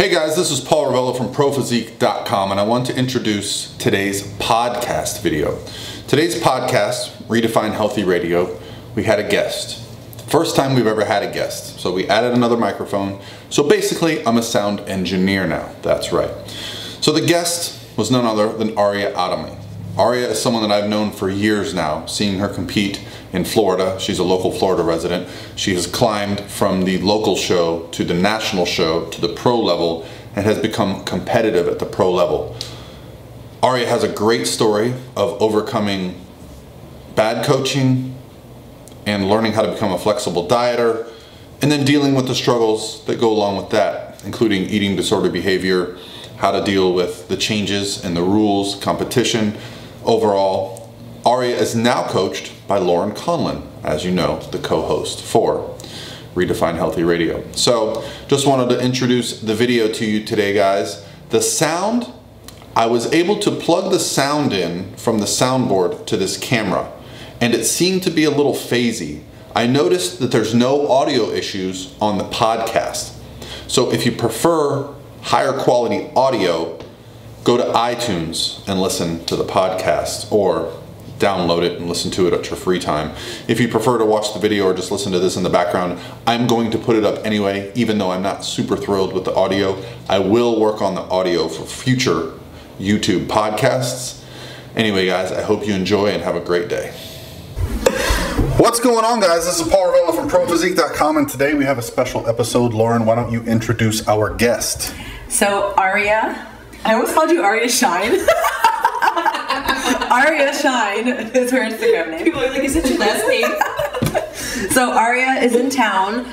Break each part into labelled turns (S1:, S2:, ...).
S1: Hey guys, this is Paul Ravello from ProPhysique.com, and I want to introduce today's podcast video. Today's podcast, Redefine Healthy Radio, we had a guest. First time we've ever had a guest. So we added another microphone. So basically, I'm a sound engineer now. That's right. So the guest was none other than Aria Adamy. Aria is someone that I've known for years now, seeing her compete in Florida. She's a local Florida resident. She has climbed from the local show to the national show to the pro level and has become competitive at the pro level. Aria has a great story of overcoming bad coaching and learning how to become a flexible dieter, and then dealing with the struggles that go along with that, including eating disorder behavior, how to deal with the changes and the rules, competition. Overall, Aria is now coached by Lauren Conlon, as you know, the co-host for Redefine Healthy Radio. So, just wanted to introduce the video to you today, guys. The sound, I was able to plug the sound in from the soundboard to this camera, and it seemed to be a little phasey. I noticed that there's no audio issues on the podcast. So if you prefer higher quality audio, go to iTunes and listen to the podcast, or download it and listen to it at your free time. If you prefer to watch the video or just listen to this in the background, I'm going to put it up anyway, even though I'm not super thrilled with the audio. I will work on the audio for future YouTube podcasts. Anyway, guys, I hope you enjoy and have a great day. What's going on, guys? This is Paul Ravello from ProPhysique.com, and today we have a special episode. Lauren, why don't you introduce our guest?
S2: So, Aria, I almost called you Aria Shine. Aria Shine is her Instagram name.
S3: People are like, is that your last name?
S2: So Aria is in town.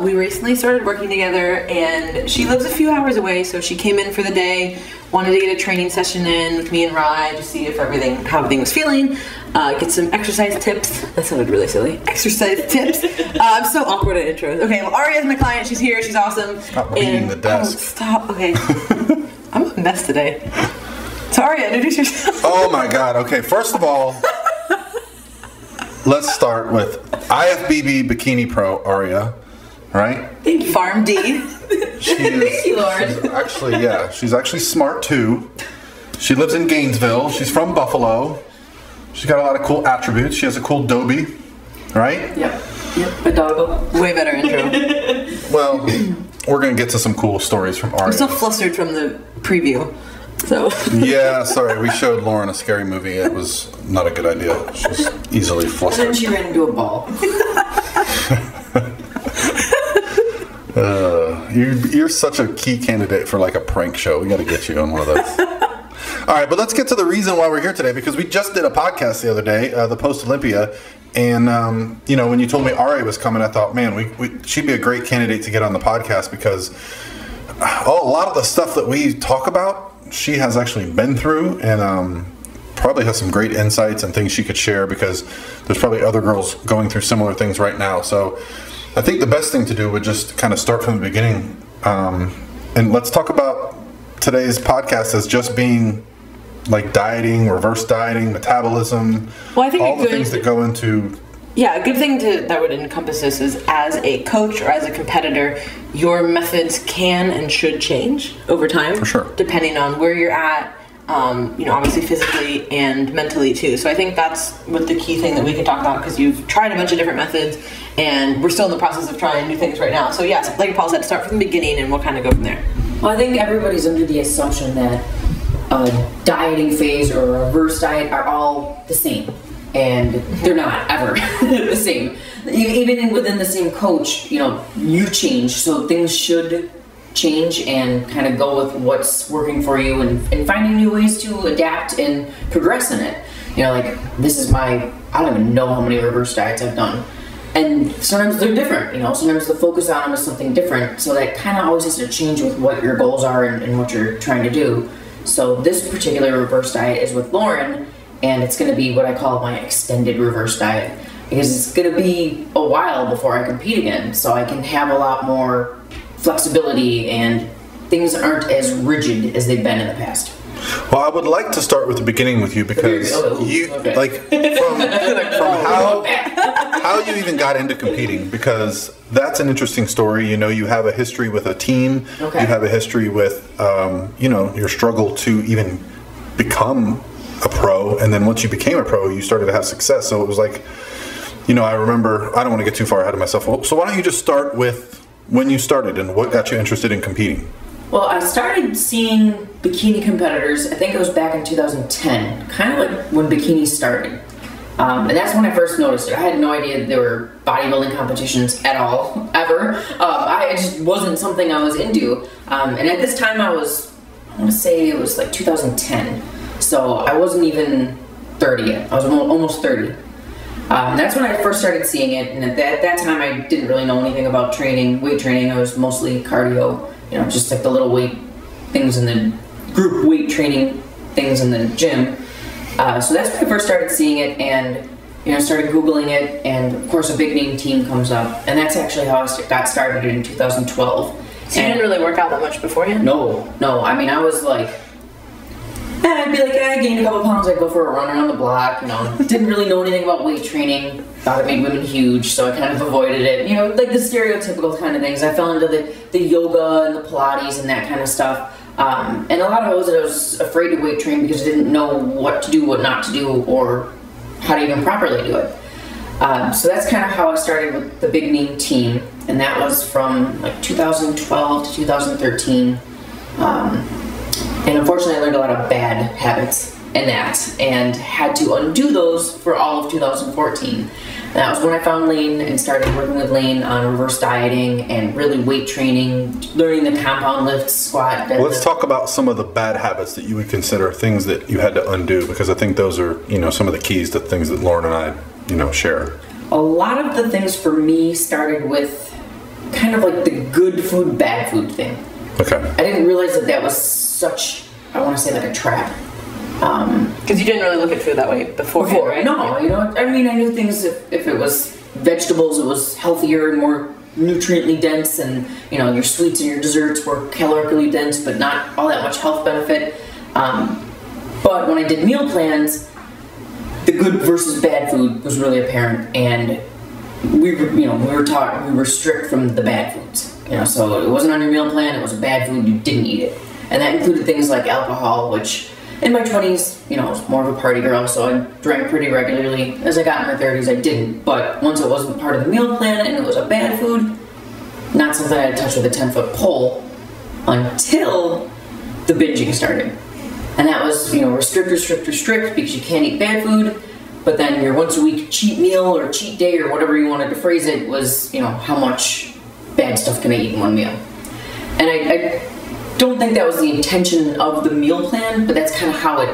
S2: We recently started working together, and she lives a few hours away, so she came in for the day, wanted to get a training session in with me and Rye to see if how everything was feeling, get some exercise tips. That sounded really silly. Exercise tips. I'm so awkward at intros. Okay, well, Aria is my client. She's here. She's awesome.
S1: Stop beating the desk.
S2: Oh, stop. Okay. I'm a mess today. So Aria, introduce yourself.
S1: Oh my God. Okay, first of all, let's start with IFBB Bikini Pro, Aria, right?
S2: Thank you. Farm D.
S3: Thank you, Lauren.
S1: Actually, yeah, she's actually smart too. She lives in Gainesville. She's from Buffalo. She's got a lot of cool attributes. She has a cool Dobie, right?
S3: Yep. A doggle.
S2: Way better intro.
S1: Well, we're gonna get to some cool stories from Aria.
S2: I'm still flustered from the preview. So.
S1: Yeah, sorry, we showed Lauren a scary movie. It was not a good idea. She's easily
S3: And
S1: flustered.
S3: then she ran into a ball.
S1: You're such a key candidate for like a prank show. We got to get you on one of those. All right, but let's get to the reason why we're here today, because we just did a podcast the other day, the Post Olympia, and you know, when you told me Aria was coming, I thought, man, she'd be a great candidate to get on the podcast, because a lot of the stuff that we talk about, she has actually been through, and probably has some great insights and things she could share, because there's probably other girls going through similar things right now. So I think the best thing to do would just kind of start from the beginning, and let's talk about today's podcast as just being like dieting, reverse dieting, metabolism,
S2: Well, I think
S1: all the things that go into.
S2: Yeah, a good thing that would encompass this is, as a coach or as a competitor, your methods can and should change over time.
S1: For sure.
S2: Depending on where you're at, you know, obviously physically and mentally too. So I think that's what the key thing that we can talk about, because you've tried a bunch of different methods, and we're still in the process of trying new things right now. So yes, like Paul said, start from the beginning, and we'll kind of go from there.
S3: Well, I think everybody's under the assumption that a dieting phase or a reverse diet are all the same. And they're not ever the same. Even within the same coach, you know, you change, so things should change and kind of go with what's working for you, and finding new ways to adapt and progress in it. You know, like, this is I don't even know how many reverse diets I've done. And sometimes they're different, you know, sometimes the focus on them is something different, so that kind of always has to change with what your goals are and what you're trying to do. So this particular reverse diet is with Lauren, and it's going to be what I call my extended reverse diet, because it's going to be a while before I compete again, so I can have a lot more flexibility and things aren't as rigid as they've been in the past.
S1: Well, I would like to start with the beginning with you, because you,
S3: Okay.
S1: like, from how how you even got into competing, because that's an interesting story. You know, you have a history with a team.
S3: Okay.
S1: You have a history with, you know, your struggle to even become a pro. And then once you became a pro, you started to have success. So it was like, you know, I remember, I don't want to get too far ahead of myself. So why don't you just start with when you started and what got you interested in competing?
S3: Well, I started seeing bikini competitors, I think it was back in 2010, kind of like when bikini started. And that's when I first noticed it. I had no idea there were bodybuilding competitions at all, ever. It just wasn't something I was into. And at this time I want to say it was like 2010. So I wasn't even 30 yet. I was almost 30. That's when I first started seeing it. And at that time I didn't really know anything about training, weight training. I was mostly cardio, you know, just like the little weight things in the group weight training things in the gym. So that's when I first started seeing it, and you know, started Googling it, and of course a big name team comes up, and that's actually how I got started in 2012.
S2: So you didn't really work out that much beforehand?
S3: No. I mean, I was like, I'd be like, I gained a couple pounds, I'd go for a run around the block, you know, didn't really know anything about weight training, thought it made women huge, so I kind of avoided it, you know, like the stereotypical kind of things. I fell into the yoga and the Pilates and that kind of stuff. And a lot of those I was afraid to weight train because I didn't know what to do, what not to do, or how to even properly do it. So that's kind of how I started with the big name team, and that was from like 2012 to 2013. And unfortunately I learned a lot of bad habits in that, and had to undo those for all of 2014. And that was when I found Lane and started working with Lane on reverse dieting and really weight training, learning the compound lift, squat, deadlift.
S1: Let's talk about some of the bad habits that you would consider things that you had to undo, because I think those are, you know, some of the keys to things that Lauren and I, you know, share.
S3: A lot of the things for me started with kind of like the good food, bad food thing.
S1: Okay.
S3: I didn't realize that was such, I want to say, like a trap.
S2: Because you didn't really look at food that way before, right?
S3: No, you know, I mean, I knew things, if it was vegetables, it was healthier and more nutriently dense, and, you know, your sweets and your desserts were calorically dense, but not all that much health benefit. But when I did meal plans, the good versus bad food was really apparent, and we were taught, we were strict from the bad foods. You know, so it wasn't on your meal plan, it was bad food, you didn't eat it. And that included things like alcohol, which in my 20s, you know, I was more of a party girl, so I drank pretty regularly. As I got in my 30s, I didn't. But once it wasn't part of the meal plan and it was a bad food, not something I'd touch with a 10-foot pole until the binging started. And that was, you know, restrict because you can't eat bad food. But then your once a week cheat meal or cheat day or whatever you wanted to phrase it was, you know, how much bad stuff can I eat in one meal? And I don't think that was the intention of the meal plan, but that's kind of how it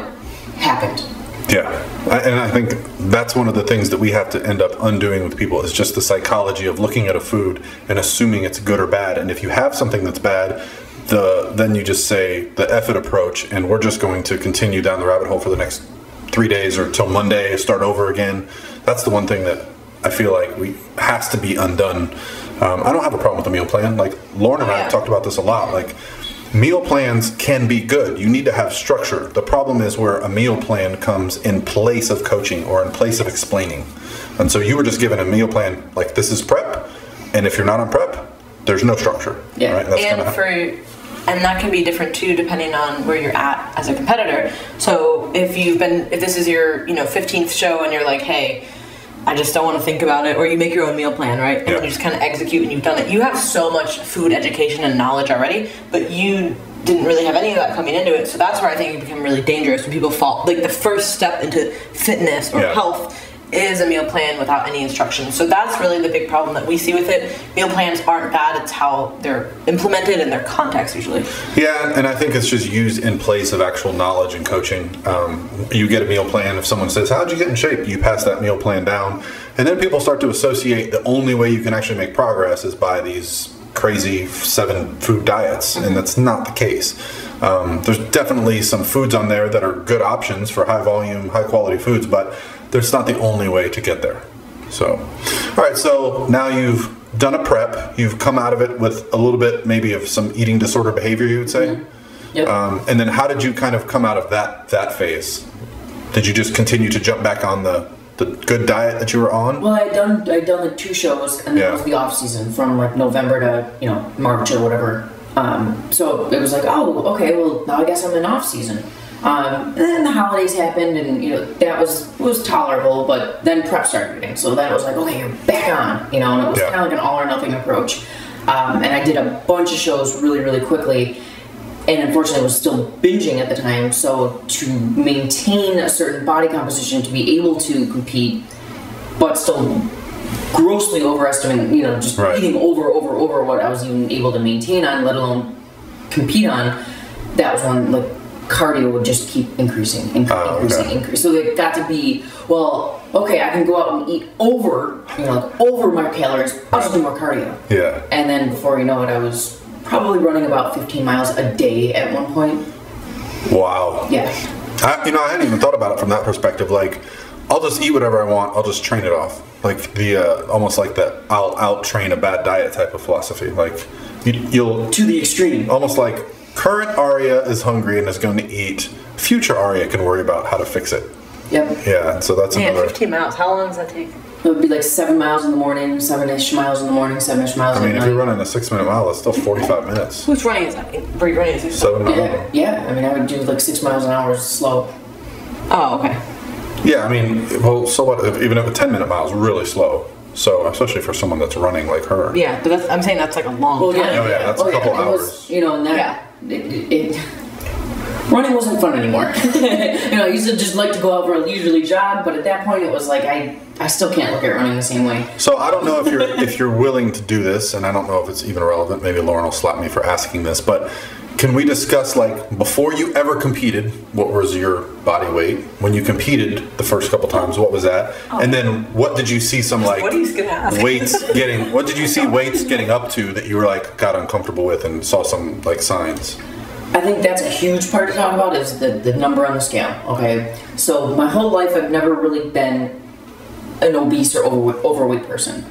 S3: happened.
S1: Yeah, and I think that's one of the things that we have to end up undoing with people, is just the psychology of looking at a food and assuming it's good or bad. And if you have something that's bad, then you just say the F it approach, and we're just going to continue down the rabbit hole for the next 3 days or till Monday, start over again. That's the one thing that I feel like has to be undone. I don't have a problem with the meal plan. Like Lauren and I have talked about this a lot. Like, meal plans can be good. You need to have structure. The problem is where a meal plan comes in place of coaching or in place of explaining. And so you were just given a meal plan, like, this is prep, and if you're not on prep, there's no structure.
S3: Yeah,
S1: right? That's
S2: and that can be different too, depending on where you're at as a competitor. So if this is your, you know, 15th show and you're like, hey, I just don't want to think about it, or you make your own meal plan, right? And then you just kind of execute and you've done it. You have so much food education and knowledge already, but you didn't really have any of that coming into it. So that's where I think it become really dangerous when people fall. Like, the first step into fitness or health is a meal plan without any instruction. So that's really the big problem that we see with it. Meal plans aren't bad, it's how they're implemented in their context usually.
S1: Yeah, and I think it's just used in place of actual knowledge and coaching. You get a meal plan, if someone says, how'd you get in shape? You pass that meal plan down, and then people start to associate the only way you can actually make progress is by these crazy 7 food diets, and that's not the case. There's definitely some foods on there that are good options for high volume, high quality foods, but that's not the only way to get there. So, all right, so now you've done a prep, you've come out of it with a little bit maybe of some eating disorder behavior, you would say?
S3: Mm-hmm. Yep.
S1: And then how did you kind of come out of that phase? Did you just continue to jump back on the the good diet that you were on?
S3: Well, I'd done like 2 shows, and that was the off season from like November to March or whatever. So it was like, oh, okay, well now I guess I'm in off season. And then the holidays happened, and that was tolerable. But then prep started hitting, so then it was like, okay, you're back on, and it was kind of like an all or nothing approach. And I did a bunch of shows really, really quickly, and unfortunately I was still binging at the time. So to maintain a certain body composition, to be able to compete, but still grossly overestimating, just eating over what I was even able to maintain on, let alone compete on, that was when like cardio would just keep increasing. So it got to be, well, okay, I can go out and eat over my calories, I'll just do more cardio.
S1: Yeah.
S3: And then before you know it, I was probably running about 15 miles a day at one point.
S1: Wow.
S3: Yeah.
S1: I hadn't even thought about it from that perspective. Like, I'll just eat whatever I want, I'll just train it off. Like the, almost like that I'll out-train a bad diet type of philosophy. Like, you'll...
S3: To the extreme.
S1: Almost like, current Aria is hungry and is going to eat. Future Aria can worry about how to fix it.
S3: Yep.
S1: Yeah, so that's another...
S2: 15 miles. How long does that take?
S3: It would be like 7 miles in the morning, 7-ish miles in the morning, 7-ish miles at night.
S1: I mean, if you're running a 6-minute mile, that's still 45 minutes.
S2: Who's running is that? Were you running
S1: 7 miles?
S3: Yeah, I mean, I would do like 6 miles an hour slow.
S2: Oh, okay.
S1: Yeah, I mean, well, so what? Even if a 10-minute mile is really slow. So, especially for someone that's running like her.
S2: Yeah, but I'm saying that's like a long time.
S1: Oh, yeah, that's a couple hours.
S3: Was, and that... Running wasn't fun anymore. I used to just like to go out for a leisurely jog, but at that point it was like I still can't look at running the same way.
S1: So I don't know if you're willing to do this, and I don't know if it's even relevant. Maybe Lauren will slap me for asking this, but can we discuss, like, before you ever competed, what was your body weight? When you competed the first couple times, what was that? Oh. And then what did you see weights getting? What did you see weights getting up to that you were like got uncomfortable with and saw some like signs?
S3: I think that's a huge part to talk about is the number on the scale, okay? So my whole life I've never really been an obese or overweight person.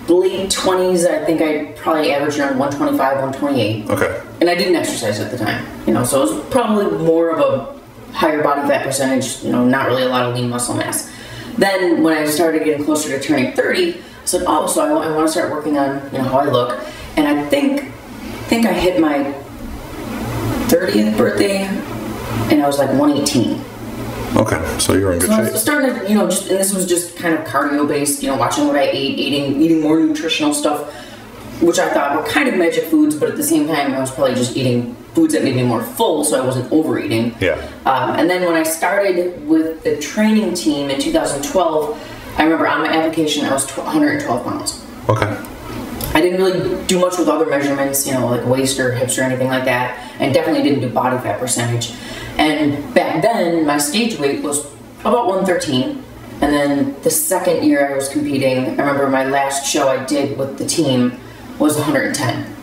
S3: Late 20s, I think I probably averaged around 125, 128.
S1: Okay.
S3: And I didn't exercise at the time, so it was probably more of a higher body fat percentage, not really a lot of lean muscle mass. Then when I started getting closer to turning 30, I said, oh, so I want to start working on how I look. And I think I hit my 30th birthday, and I was like 118.
S1: Okay, so you're in good shape.
S3: I was starting to, and this was just kind of cardio based, watching what I ate, eating more nutritional stuff, which I thought were kind of magic foods, but at the same time, I was probably just eating foods that made me more full, so I wasn't overeating.
S1: Yeah.
S3: And then when I started with the training team in 2012, I remember on my application I was 112 pounds.
S1: Okay.
S3: I didn't really do much with other measurements, like waist or hips or anything like that, and definitely didn't do body fat percentage. And back then, my stage weight was about 113, and then the second year I was competing, I remember my last show I did with the team was 110.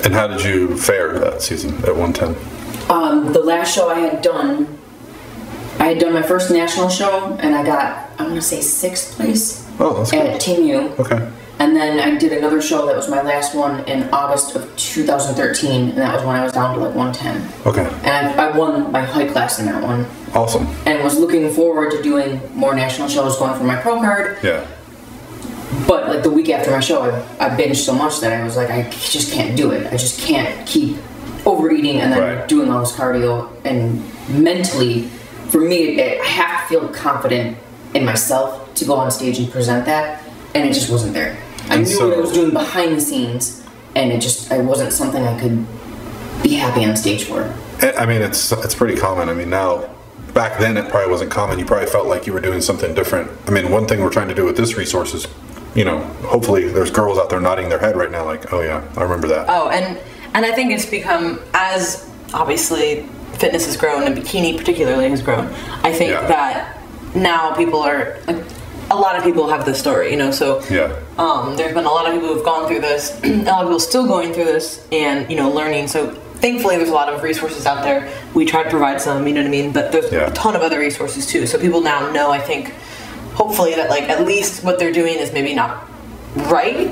S1: And how did you fare that season at 110?
S3: The last show I had done my first national show, and I got, I want to say 6th place at Team U.
S1: Okay.
S3: And then I did another show that was my last one in August of 2013, and that was when I was down to like 110.
S1: Okay.
S3: And I won my height class in that one.
S1: Awesome.
S3: And was looking forward to doing more national shows, going for my pro card.
S1: Yeah.
S3: But like the week after my show, I binged so much that I was like, I just can't do it. I just can't keep overeating and then doing all this cardio. And mentally, for me, I have to feel confident in myself to go on stage and present that, and it just wasn't there. I knew what I was doing behind the scenes, and it wasn't something I could be happy on stage for.
S1: I mean, it's pretty common. I mean, now, back then it probably wasn't common. You probably felt like you were doing something different. I mean, one thing we're trying to do with this resource is, hopefully there's girls out there nodding their head right now like, oh yeah, I remember that.
S2: Oh, and I think it's become, as obviously fitness has grown and bikini particularly has grown, I think that now people are, a lot of people have this story, so there's been a lot of people who've gone through this, a lot of people still going through this and, learning. So thankfully there's a lot of resources out there. We try to provide some, you know what I mean? But there's a ton of other resources too. So people now know, I think, hopefully that like at least what they're doing is maybe not right,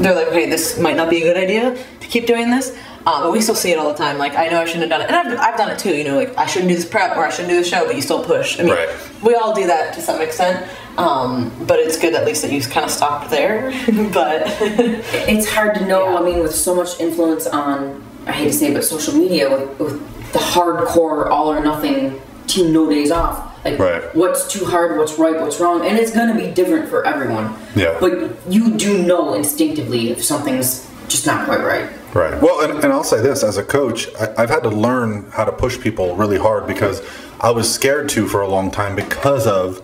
S2: they're like, okay, this might not be a good idea to keep doing this. But we still see it all the time. Like, I know I shouldn't have done it. And I've done it too, you know, like, I shouldn't do this prep or I shouldn't do the show, but you still push. I mean, we all do that to some extent. But it's good at least that you kind of stopped there. But
S3: it's hard to know. I mean, with so much influence on, I hate to say it, but social media, with the hardcore all or nothing team, no days off. Like, what's too hard, what's right, what's wrong, and it's going to be different for everyone. Yeah. But you do know instinctively if something's just not quite right.
S1: Right. Well, and I'll say this, as a coach, I've had to learn how to push people really hard because I was scared to for a long time because of,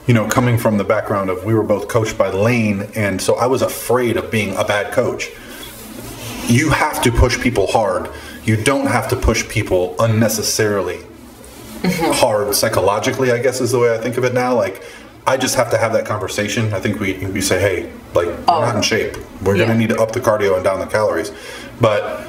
S1: you know, coming from the background of, we were both coached by Lane, and so I was afraid of being a bad coach. You have to push people hard. You don't have to push people unnecessarily hard psychologically, I guess is the way I think of it now. Like, I just have to have that conversation. I think we say, hey, like, we're not in shape. We're going to need to up the cardio and down the calories. But,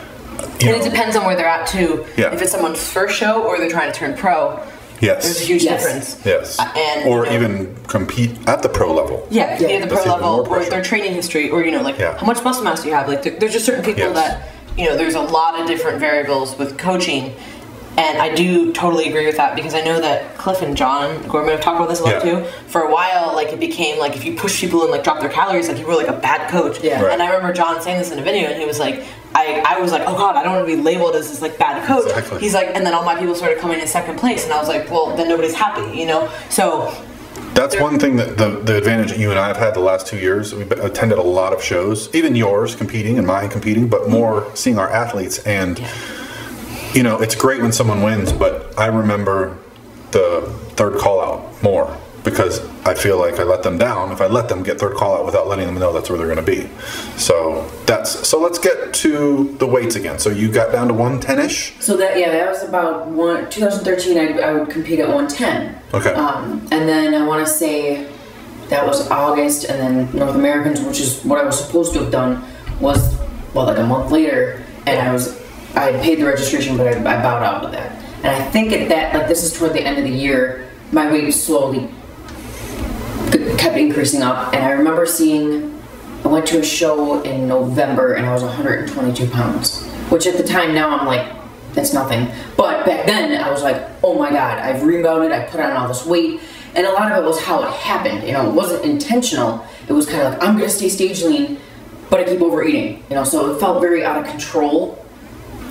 S1: you know,
S2: it depends on where they're at, too.
S1: Yeah.
S2: If it's someone's first show or they're trying to turn pro, there's a huge difference.
S1: Yes. And, or, you know, even compete at the pro level.
S2: Yeah, at the pro level, or their training history, or, you know, like, how much muscle mass do you have? Like, there's just certain people that, you know, there's a lot of different variables with coaching. And I do totally agree with that because I know that Cliff and John Gorman have talked about this a lot too. For a while, like, it became like if you push people and like drop their calories, like you were like a bad coach. Yeah. And I remember John saying this in a video, and he was like, I was like, oh God, I don't want to be labeled as this like bad coach. Exactly. He's like, and then all my people started coming in second place, and I was like, well, then nobody's happy, you know. So
S1: that's one thing that the advantage that you and I have had the last 2 years. We've attended a lot of shows, even yours competing and mine competing, but more seeing our athletes and. You know, it's great when someone wins, but I remember the third call out more because I feel like I let them down if I let them get third call out without letting them know that's where they're going to be. So let's get to the weights again. So you got down to 110-ish?
S3: So that was about 2013. I would compete at 110. Okay. And then I want to say that was August, and then North Americans, which is what I was supposed to have done, was like a month later, and I had paid the registration, but I bowed out of that. And I think at that, like, this is toward the end of the year, my weight slowly kept increasing up. And I remember I went to a show in November, and I was 122 pounds, which at the time now I'm like, that's nothing. But back then I was like, oh my God, I've rebounded, I put on all this weight. And a lot of it was how it happened. You know, it wasn't intentional. It was kind of like, I'm gonna stay stage lean, but I keep overeating. You know, so it felt very out of control.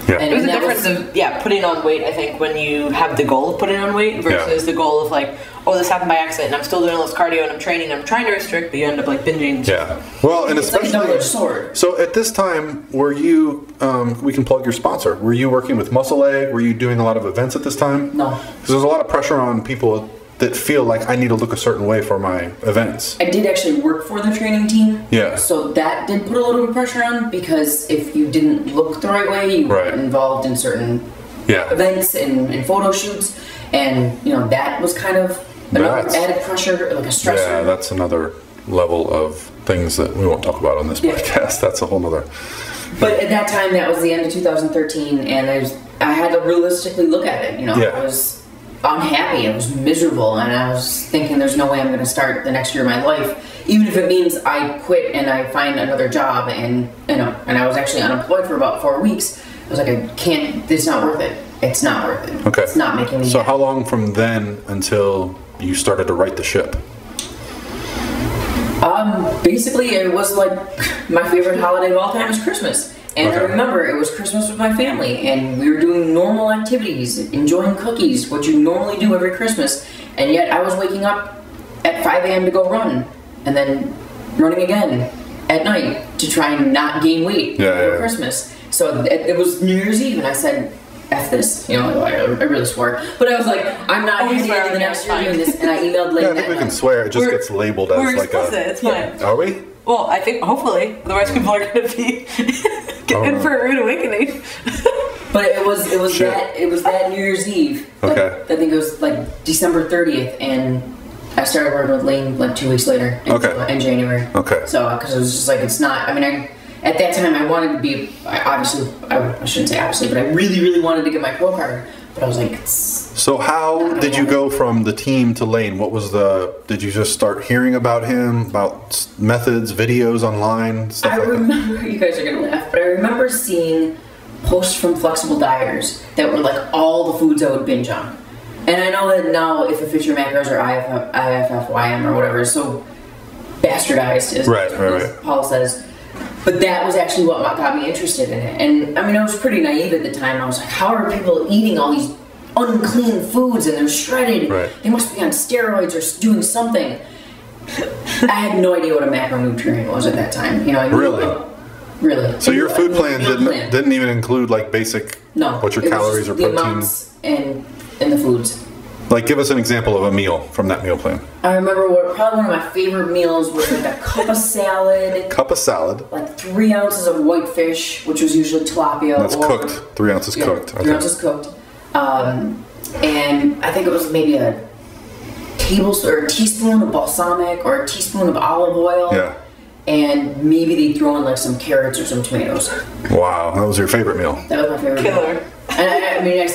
S2: Yeah. There's a difference of putting on weight, I think, when you have the goal of putting on weight versus the goal of like, oh, this happened by accident and I'm still doing all this cardio and I'm training and I'm trying to restrict, but you end up like binging.
S1: Yeah. Well, and especially
S3: like a double-edged sword.
S1: So at this time, were you we can plug your sponsor. Were you working with Muscle Egg? Were you doing a lot of events at this time?
S3: No.
S1: Because there's a lot of pressure on people that feel like I need to look a certain way for my events.
S3: I did actually work for the training team.
S1: Yeah.
S3: So that did put a little bit of pressure on because if you didn't look the right way, you were involved in certain events and photo shoots, and you know that was kind of another added pressure, like a stressor.
S1: Yeah, that's another level of things that we won't talk about on this podcast. That's a whole nother.
S3: But at that time, that was the end of 2013, and I had to realistically look at it. You know, I was unhappy, I was miserable, and I was thinking there's no way I'm going to start the next year of my life, even if it means I quit and I find another job, and you know, and I was actually unemployed for about 4 weeks. I was like, I can't, it's not worth it. It's not worth it. Okay. It's not making me
S1: happy. How long from then until you started to right the ship?
S3: Basically it was like my favorite holiday of all time was Christmas. And I remember it was Christmas with my family, and we were doing normal activities, enjoying cookies, what you normally do every Christmas, and yet I was waking up at 5 a.m. to go run, and then running again at night to try and not gain weight for Christmas. So it was New Year's Eve, and I said, F this, you know, I really swore, but I was like, I'm not heading into the next year doing this, and I emailed Lane.
S1: I think we can swear, it just gets labeled as like
S2: it's fine.
S1: Are we?
S2: Well, I think hopefully, otherwise people are going to be getting for a rude awakening.
S3: But it was that New Year's Eve.
S1: Okay.
S3: I think it was like December 30th, and I started working with Lane like 2 weeks later. In January.
S1: Okay.
S3: So because it was just like it's not. I mean, at that time I wanted to be. I shouldn't say obviously, but I really wanted to get my pro card. But I was like,
S1: so how did you go from the team to Lane? What was did you just start hearing about him, about methods, videos online, stuff like that? I
S3: remember, you guys are going to laugh, but I remember seeing posts from flexible dieters that were like all the foods I would binge on. And I know that now if a Fisher Macros or IFFYM or whatever is so bastardized, as Paul says, but that was actually what got me interested in it. And I mean, I was pretty naive at the time. I was like, how are people eating all these unclean foods and they're shredded? They must be on steroids or doing something. I had no idea what a macronutrient was at that time. You know, really.
S1: So your food plan didn't even include like basic what your calories or protein
S3: amounts and the foods.
S1: Like, give us an example of a meal from that meal plan.
S3: I remember probably one of my favorite meals was like a cup of salad.
S1: Cup of salad.
S3: Like 3 ounces of whitefish, which was usually tilapia.
S1: That's cooked. 3 ounces cooked.
S3: 3 ounces cooked. And I think it was maybe a tablespoon or a teaspoon of balsamic or a teaspoon of olive oil.
S1: Yeah.
S3: And maybe they'd throw in like some carrots or some tomatoes.
S1: Wow, that was your favorite meal.
S3: That was my favorite meal. And I mean, I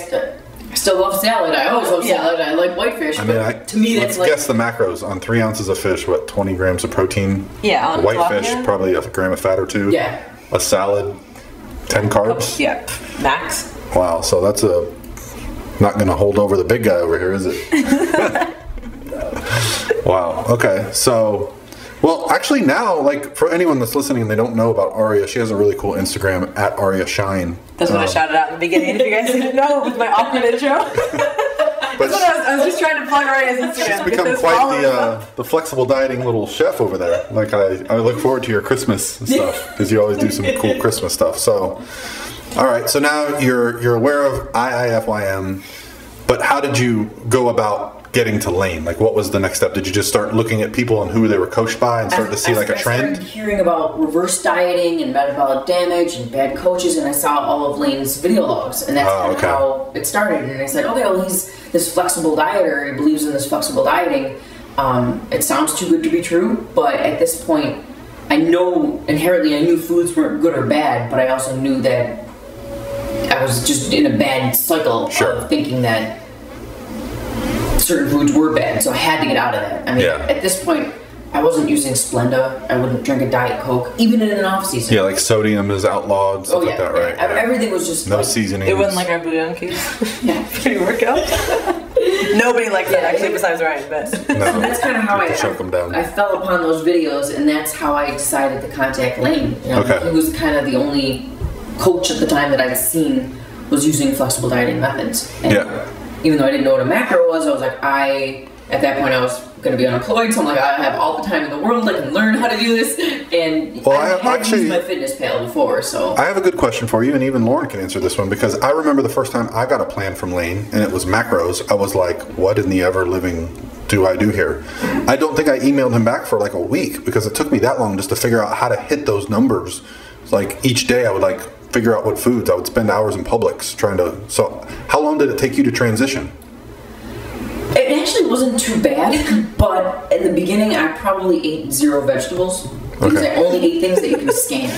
S3: still love salad. I always love salad. I like whitefish.
S1: I mean,
S3: to me, that's like...
S1: Let's guess the macros. On 3 ounces of fish, what, 20 grams of protein?
S2: Yeah, on
S1: whitefish, probably a gram of fat or 2.
S3: Yeah.
S1: A salad, 10 carbs?
S2: Yeah, max.
S1: Wow, so that's not going to hold over the big guy over here, is it? Wow, okay. So, well, actually now, like, for anyone that's listening and they don't know about Aria, she has a really cool Instagram, at Aria Shine.
S2: That's what I shouted out in the beginning. If you guys didn't know, with my awkward intro. But I was just trying to plug Aria's Instagram.
S1: She's become quite the flexible dieting little chef over there. Like, I look forward to your Christmas stuff, because you always do some cool Christmas stuff. So, all right, so now you're aware of IIFYM, but how did you go about getting to Lane? Like, what was the next step? Did you just start looking at people and who they were coached by and start to see like a trend?
S3: I started hearing about reverse dieting and metabolic damage and bad coaches, and I saw all of Lane's video logs, and that's kind of how it started. And I said, okay, well, he's this flexible dieter. He believes in this flexible dieting. It sounds too good to be true, but at this point, I know inherently I knew foods weren't good or bad, but I also knew that I was just in a bad cycle of thinking that certain foods were bad, so I had to get out of that. I mean, at this point, I wasn't using Splenda. I wouldn't drink a Diet Coke, even in an off-season.
S1: Yeah, like sodium is outlawed, stuff like that, right?
S3: Everything was just
S1: no seasoning.
S2: It wasn't like our bouillon cubes. Pre-workout. Nobody likes that, actually, besides Ryan, but...
S1: No,
S3: so that's kind of how
S1: choke them down.
S3: I fell upon those videos, and that's how I decided to contact Lane. You know, he was kind of the only coach at the time that I'd seen was using flexible dieting methods. And even though I didn't know what a macro was, I was like, at that point I was going to be unemployed, so I'm like, I have all the time in the world, I can learn how to do this, and I had used my fitness pal before, so.
S1: I have a good question for you, and even Lauren can answer this one, because I remember the first time I got a plan from Lane, and it was macros. I was like, what in the ever living do I do here? I don't think I emailed him back for like a week, because it took me that long just to figure out how to hit those numbers. It's like each day I would like figure out what foods. I would spend hours in Publix trying to. So how long did it take you to transition?
S3: It actually wasn't too bad, but in the beginning I probably ate 0 vegetables because I only ate things that you can scan.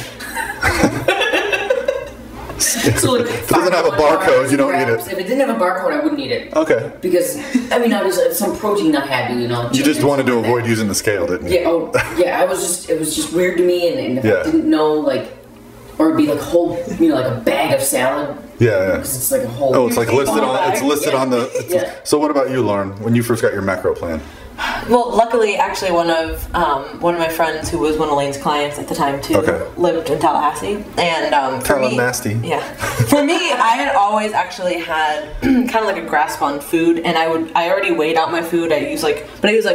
S3: So like,
S1: if it doesn't have a barcode, you don't eat it.
S3: If it didn't have a barcode, I wouldn't eat it.
S1: Okay.
S3: Because I mean, I was some protein I had to, you know.
S1: You just wanted to avoid using the scale, didn't you?
S3: Yeah. I was just. It was just weird to me, and if I didn't know, like, or it'd be like whole, you know, like a bag of salad.
S1: Yeah.
S3: Because it's like a whole.
S1: Oh, it's like listed on. It's listed on the. So what about you, Lauren? When you first got your macro plan?
S2: Well, luckily, actually, one of my friends who was one of Lane's clients at the time too lived in Tallahassee, and for me, for me, I had always actually had kind of like a grasp on food, and I already weighed out my food. I use like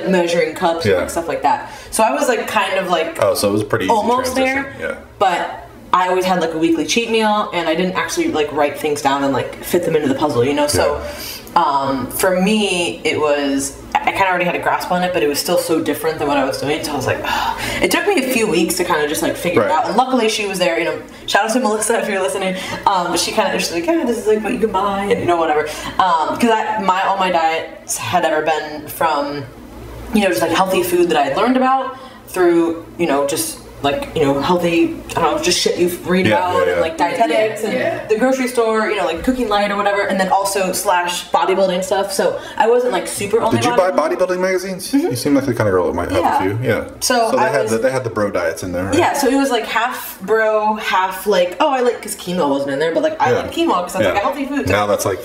S2: measuring cups and like stuff like that. So I was like kind of like
S1: so it was pretty easy
S2: almost
S1: transition.
S2: there, but I always had like a weekly cheat meal, and I didn't actually like write things down and like fit them into the puzzle, you know. So for me, it was. I kind of already had a grasp on it, but it was still so different than what I was doing. So I was like, it took me a few weeks to kind of just like figure it out. And luckily, she was there. You know, shout out to Melissa if you're listening. But she kind of just like, this is like what you can buy, and you know whatever. Because all my diets had ever been from, you know, just like healthy food that I had learned about through, you know, just like, healthy, I don't know, just shit you read about, and like dietetics and the grocery store, like Cooking Light or whatever, and then also / bodybuilding stuff. So I wasn't like super only.
S1: Did you buy bodybuilding magazines? You seem like the kind of girl that might have a few. Yeah.
S2: So
S1: they had the bro diets in there. Right?
S2: Yeah. So it was like half bro, half like, oh, I like, because quinoa wasn't in there, but like I like quinoa because that's like a healthy food.
S1: Now that's like.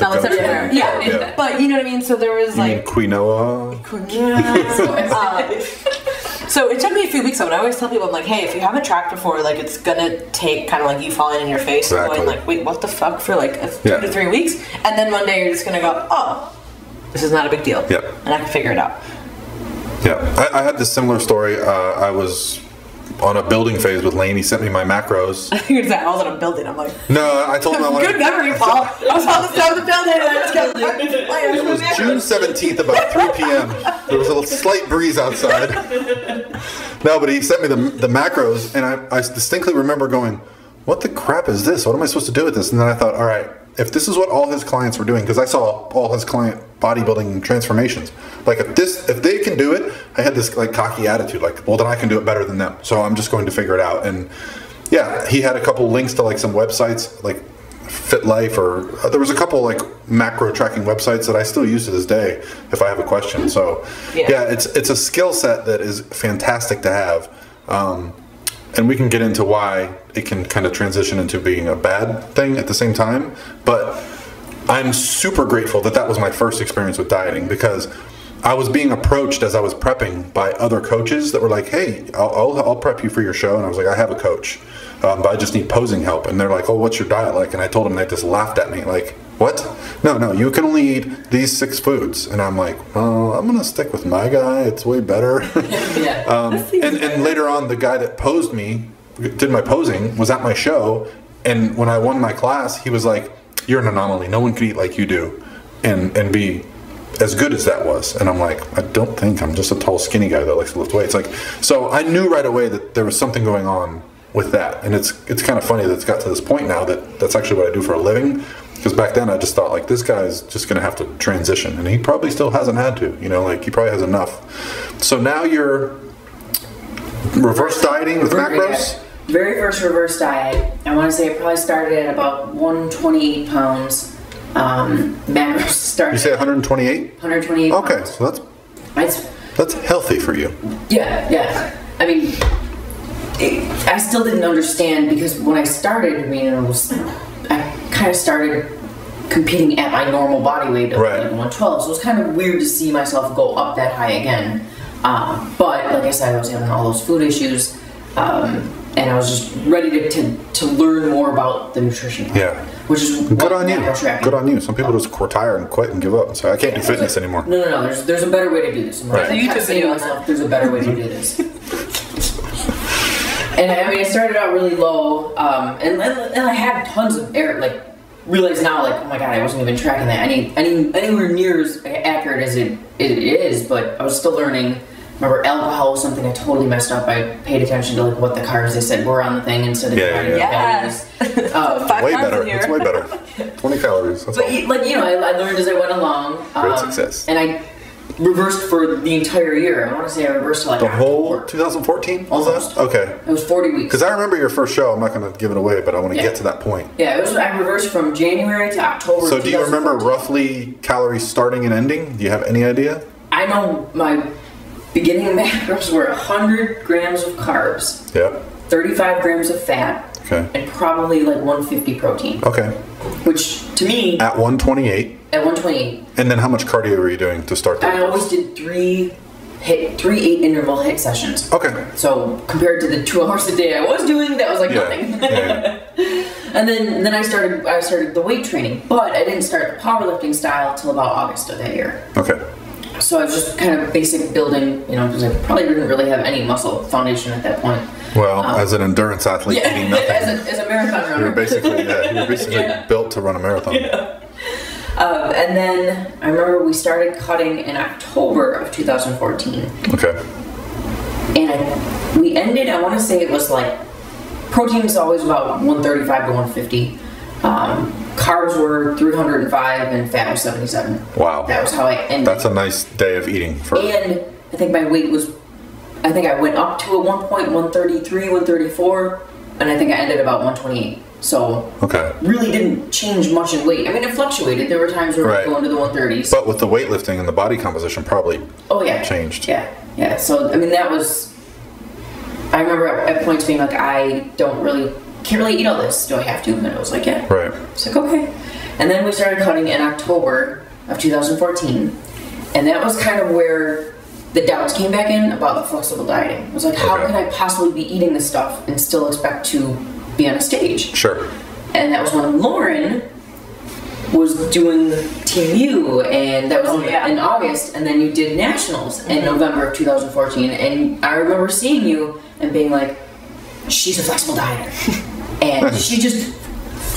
S2: Now that's everywhere. Yeah. But you know what I mean? So there was
S1: you mean quinoa?
S2: So it took me a few weeks though, and I always tell people, I'm like, hey, if you haven't tracked before, like it's gonna take kind of like you falling in your face and going like, wait, what the fuck, for like 2 to 3 weeks, and then one day you're just gonna go, oh, this is not a big deal.
S1: Yep.
S2: And I can figure it out.
S1: Yeah, I had this similar story. I was on a building phase with Lane. He sent me my macros.
S2: I figured that I was on a building. I'm like,
S1: no, I told him I wanted.
S2: Good memory, Paul. I was on the side of the building and I just kept
S1: It was June 17th, about 3 p.m. There was a slight breeze outside. No, but he sent me the macros, and I distinctly remember going, what the crap is this? What am I supposed to do with this? And then I thought, all right, if this is what all his clients were doing, because I saw all his client bodybuilding transformations, like if they can do it, I had this like cocky attitude, like, well, then I can do it better than them. So I'm just going to figure it out. And yeah, he had a couple links to like some websites, like Fit Life, or there was a couple like macro tracking websites that I still use to this day if I have a question. So yeah, it's a skill set that is fantastic to have. And we can get into why it can kind of transition into being a bad thing at the same time. But I'm super grateful that was my first experience with dieting, because I was being approached as I was prepping by other coaches that were like, hey, I'll prep you for your show. And I was like, I have a coach, but I just need posing help. And they're like, oh, what's your diet like? And I told them, they just laughed at me like, what? No, you can only eat these 6 foods. And I'm like, well, I'm going to stick with my guy. It's way better. And later on, the guy that posed me, did my posing, was at my show. And when I won my class, he was like, you're an anomaly. No one could eat like you do and be as good as that was. And I'm like, I don't think. I'm just a tall, skinny guy that likes to lift weights. Like, so I knew right away that there was something going on with that. And it's kind of funny that it's got to this point now that that's actually what I do for a living. Because back then I just thought, like, this guy's just going to have to transition. And he probably still hasn't had to, like he probably has enough. So now you're reverse dieting with macros?
S3: Very first reverse diet, I want to say it probably started at about 128 pounds. Macros started.
S1: You say 128?
S3: 128 pounds.
S1: Okay, so that's healthy for you.
S3: Yeah. I mean, I still didn't understand, because when I started, I kind of started competing at my normal body weight of like 112, so it was kind of weird to see myself go up that high again. But like I said, I was having all those food issues, and I was just ready to learn more about the nutrition part.
S1: Yeah.
S3: Which is
S1: good on you. Good on you. Some people just retire and quit and give up and say, I can't do fitness anymore.
S3: No. There's a better way to do this.
S2: Right.
S3: I kept saying to myself, there's a better way to do this. And I mean, I started out really low, and I had tons of error. Like, realize now, like, oh my god, I wasn't even tracking that anywhere near as accurate as it is. But I was still learning. Remember, alcohol was something I totally messed up. I paid attention to like what the carbs they said were on the thing instead of
S2: yes.
S1: Way better. It's way better. 20 calories. That's
S3: but all. I learned as I went along.
S1: Great success.
S3: And I reversed for the entire year. I want to say I reversed to like
S1: the whole 2014.
S3: Almost.
S1: Okay.
S3: It was 40 weeks.
S1: Because I remember your first show. I'm not going to give it away, but I want to get to that point.
S3: Yeah, I reversed from January to October.
S1: So do you remember roughly calories starting and ending? Do you have any idea?
S3: I know my beginning macros were 100 grams of carbs.
S1: Yeah.
S3: 35 grams of fat.
S1: Okay.
S3: And probably like 150 protein.
S1: Okay.
S3: Which to me.
S1: At 128.
S3: At 128.
S1: And then how much cardio were you doing to start that?
S3: I always did three 8-interval hit sessions.
S1: Okay.
S3: So compared to the 2 hours a day I was doing, that was like nothing.
S1: Yeah.
S3: And then I started the weight training, but I didn't start the powerlifting style till about August of that year.
S1: Okay.
S3: So I was just kind of basic building, because I probably didn't really have any muscle foundation at that point.
S1: Well, as an endurance athlete, eating nothing.
S3: as a marathon runner.
S1: You're basically built to run a marathon.
S3: Yeah. And then I remember we started cutting in October of 2014.
S1: Okay.
S3: And we ended, I want to say it was like, protein is always about 135 to 150. Carbs were 305 and fat was 77.
S1: Wow.
S3: That was how I ended.
S1: That's a nice day of eating.
S3: And I think my weight was I think I went up to at one point 133, 134, and I think I ended about 128. So really didn't change much in weight. I mean, it fluctuated. There were times where I'd go into the 130s.
S1: But with the weightlifting and the body composition probably changed.
S3: Yeah. So, I mean, that was... I remember at points being like, I can't really eat all this. Do I have to? And I was like, yeah.
S1: Right.
S3: It's like, okay. And then we started cutting in October of 2014. And that was kind of where the doubts came back in about the flexible dieting. I was like, how can I possibly be eating this stuff and still expect to be on a stage?
S1: Sure.
S3: And that was when Lauren was doing Team U, and that was in August, and then you did Nationals in November of 2014, and I remember seeing you and being like, she's a flexible dieter. And she just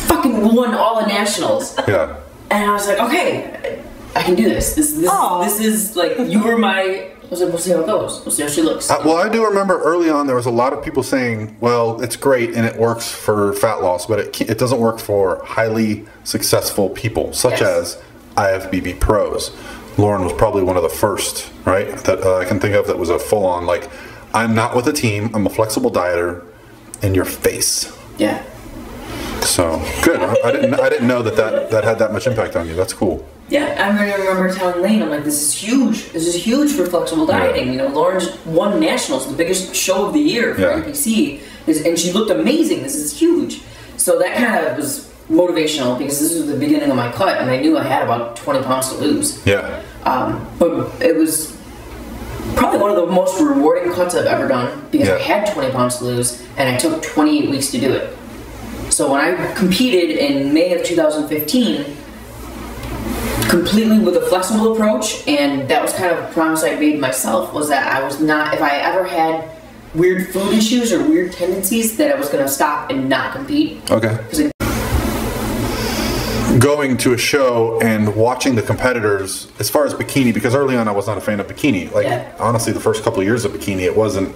S3: fucking won all the Nationals.
S1: Yeah.
S3: And I was like, okay, I can do this. This is like, you were my... I was like, we'll see how it goes. We'll see how she looks.
S1: Well, I do remember early on there was a lot of people saying, well, it's great and it works for fat loss, but it doesn't work for highly successful people, such as IFBB pros. Lauren was probably one of the first, right, that I can think of that was a full-on, like, I'm not with a team, I'm a flexible dieter, in your face.
S3: Yeah.
S1: So, good. I didn't know that had that much impact on you. That's cool.
S3: Yeah, I remember telling Lane, I'm like, this is huge. This is huge for flexible dieting. You know, Lauren's won Nationals, the biggest show of the year for NPC, and she looked amazing. This is huge. So that kind of was motivational because this was the beginning of my cut, and I knew I had about 20 pounds to lose.
S1: Yeah.
S3: But it was probably one of the most rewarding cuts I've ever done because I had 20 pounds to lose, and I took 28 weeks to do it. So when I competed in May of 2015, completely with a flexible approach, and that was kind of a promise I made myself, was that I was not, if I ever had weird food issues or weird tendencies, that I was going to stop and not compete.
S1: Okay. Going to a show and watching the competitors, as far as bikini, because early on I was not a fan of bikini. Like, honestly, the first couple of years of bikini, there wasn't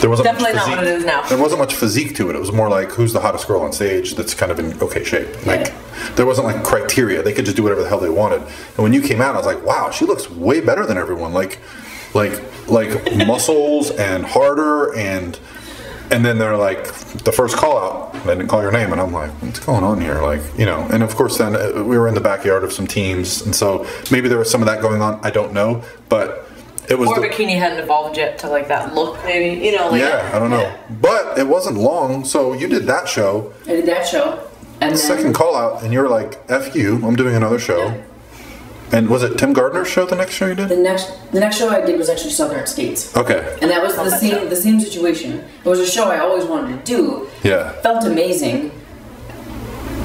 S2: definitely
S1: much physique.
S2: Not what it is now.
S1: There wasn't much physique to it. It was more like, who's the hottest girl on stage that's kind of in okay shape. Like, there wasn't like criteria. They could just do whatever the hell they wanted. And when you came out, I was like, wow, she looks way better than everyone. Like muscles and harder, and then they're like, the first call out, they didn't call your name, and I'm like, what's going on here? Like, you know, and of course then we were in the backyard of some teams, and so maybe there was some of that going on. I don't know, but it was.
S2: Or bikini hadn't evolved yet to like that look, maybe, you know. Like
S1: I don't know, but it wasn't long. So you did that show.
S3: I did that show, and then
S1: second call out, and you're like, "F you, I'm doing another show." Yeah. And was it Tim Gardner's show? The next show you did?
S3: The next show I did was actually Southern States.
S1: Okay.
S3: And that was the same situation. It was a show I always wanted to do.
S1: Yeah.
S3: Felt amazing.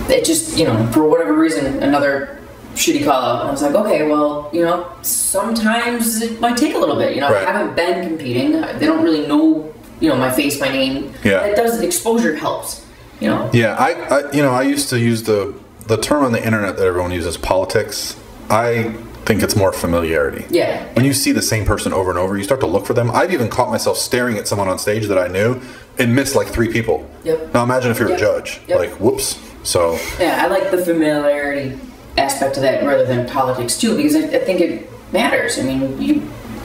S3: It just, you know, for whatever reason, another shitty call out. I was like, okay, well, you know, sometimes it might take a little bit. You know, I haven't been competing. They don't really know, you know, my face, my name.
S1: Yeah.
S3: It does, exposure helps, you know.
S1: Yeah, I used to use the term on the internet that everyone uses, politics. I think it's more familiarity.
S3: Yeah.
S1: When you see the same person over and over, you start to look for them. I've even caught myself staring at someone on stage that I knew and missed like 3 people.
S3: Yep.
S1: Now imagine if you're a judge.
S3: Yep.
S1: Like, whoops. So.
S3: Yeah, I like the familiarity aspect of that rather than politics too, because I think it matters. I mean,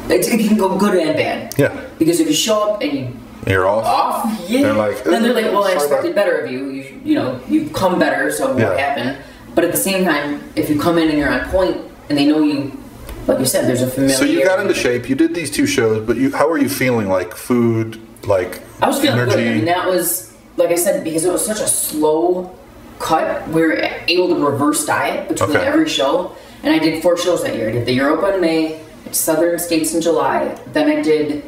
S3: it can go good and bad.
S1: Yeah.
S3: Because if you show up and you're
S1: off.
S3: Yeah.
S1: They're like,
S3: then they're like, well, I expected better of you. You know, you've come better, so what happened? But at the same time, if you come in and you're on point, and they know you, like you said, there's a familiarity.
S1: So you got into shape. You did these 2 shows, but how are you feeling? Like food, like
S3: I was feeling
S1: energy?
S3: good. I mean, that was, like I said, because it was such a slow cut. We were able to reverse diet between every show, and I did 4 shows that year. I did the Europa in May, Southern States in July, then I did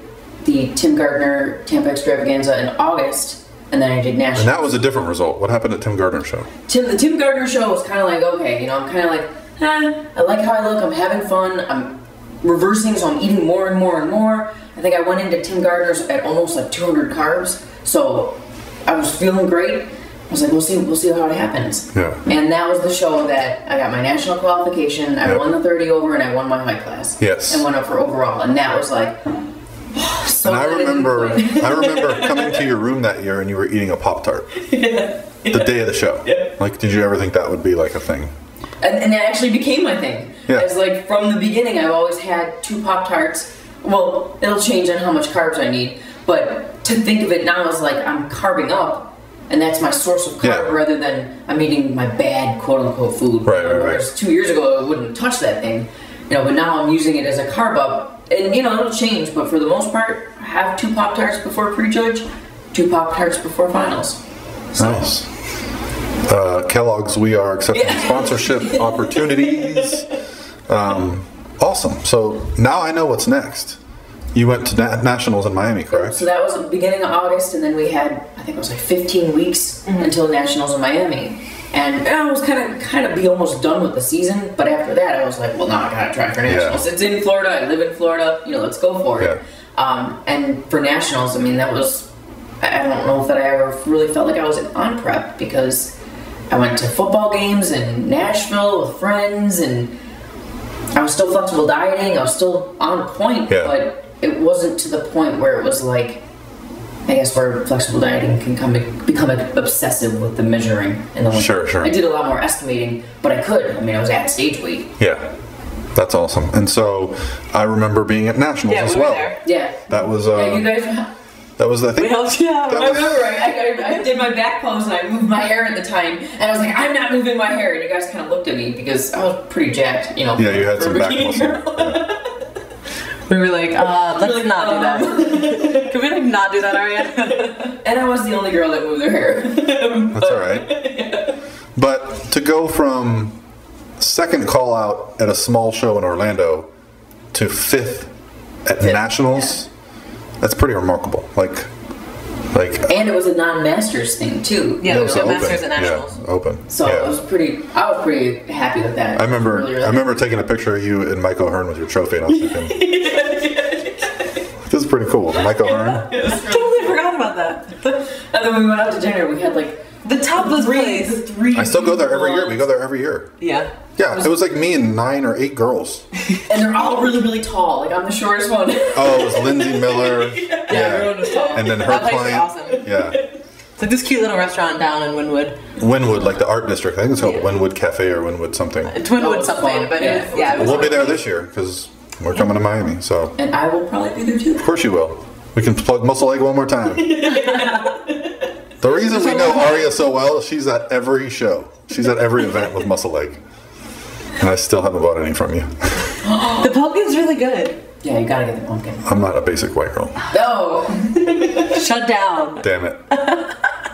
S3: the Tim Gardner Tampa Extravaganza in August. And then I did Nationals.
S1: And that was a different result. What happened at Tim Gardner's show?
S3: The Tim Gardner show was kind of like, okay, you know, I'm kind of like, I like how I look, I'm having fun, I'm reversing, so I'm eating more and more and more. I think I went into Tim Gardner's at almost like 200 carbs, so I was feeling great. I was like, we'll see how it happens.
S1: Yeah.
S3: And that was the show that I got my national qualification, I won the 30 over, and I won my height class.
S1: Yes.
S3: And went up for overall, and that was like, so
S1: and I remember coming to your room that year and you were eating a Pop-Tart. The day of the show.
S3: Yeah.
S1: Like, did you ever think that would be like a thing?
S3: And that actually became my thing.
S1: Yeah.
S3: It's like from the beginning, I've always had 2 Pop-Tarts Well, it'll change on how much carbs I need, but to think of it now as like I'm carbing up, and that's my source of carb rather than I'm eating my bad quote-unquote food.
S1: Right.
S3: Whereas 2 years ago, I wouldn't touch that thing, but now I'm using it as a carb up, and it'll change, but for the most part, I have 2 Pop-Tarts before pre-judge, 2 Pop-Tarts before finals. So.
S1: Nice. Kellogg's, we are accepting sponsorship opportunities. Awesome. So now I know what's next. You went to nationals in Miami, correct?
S3: So that was the beginning of August, and then we had, I think it was like 15 weeks until nationals in Miami. And I was kind of be almost done with the season, but after that I was like, well, now I gotta try for nationals. It's in Florida, I live in Florida, let's go for it. And for nationals, I mean, that was, I don't know if that I ever really felt like I was on prep, because I went to football games in Nashville with friends, and I was still flexible dieting, I was still on point, but it wasn't to the point where it was like, I guess where flexible dieting can become obsessive with the measuring and the
S1: Sure.
S3: I did a lot more estimating, but I could. I mean, I was at stage weight.
S1: Yeah. That's awesome. And so I remember being at nationals as well.
S2: There.
S3: Yeah.
S1: That was
S3: you guys.
S1: that was I think.
S2: We helped you out.
S3: I remember. I did my back pose and I moved my hair at the time, and I was like, I'm not moving my hair, and you guys kind of looked at me because I was pretty jacked.
S1: Yeah, you had some back muscle.
S2: We were like, let's not do that. Can we not do that, Aria?
S3: And I was the only girl that moved her hair.
S1: That's all right. But to go from second call out at a small show in Orlando to 5th at nationals, that's pretty remarkable.
S3: And it was a non-masters thing too.
S2: Yeah, it was masters and nationals.
S1: Yeah, open.
S3: So I was pretty happy with that.
S1: I remember taking a picture of you and Mike O'Hearn with your trophy, and I was thinking, this is pretty cool. Mike O'Hearn.
S2: I totally forgot about that.
S3: And then when we went out to dinner, we had like
S2: the topless place.
S1: I still go there every year. We go there every year.
S2: Yeah.
S1: Yeah, it was like me and 9 or 8 girls.
S3: And they're all really, really tall. Like I'm the shortest one.
S1: Oh, it was Lindsay Miller.
S2: Everyone was tall.
S1: And then her
S2: that place
S1: client.
S2: was awesome.
S1: Yeah.
S2: It's like this cute little restaurant down in Wynwood.
S1: Wynwood, like the art district. I think it's called Wynwood Cafe or Wynwood something.
S2: It's Wynwood something, but yeah.
S1: We'll be there this year because we're coming to Miami. So.
S3: And I will probably be there too.
S1: Of course you will. We can plug Muscle Leg one more time. The reason we know Aria so well, she's at every show. She's at every event with Muscle Leg. And I still haven't bought any from you.
S2: The pumpkin's really good.
S3: Yeah, you gotta get the pumpkin.
S1: I'm not a basic white girl.
S3: No.
S2: Shut down.
S1: Damn it.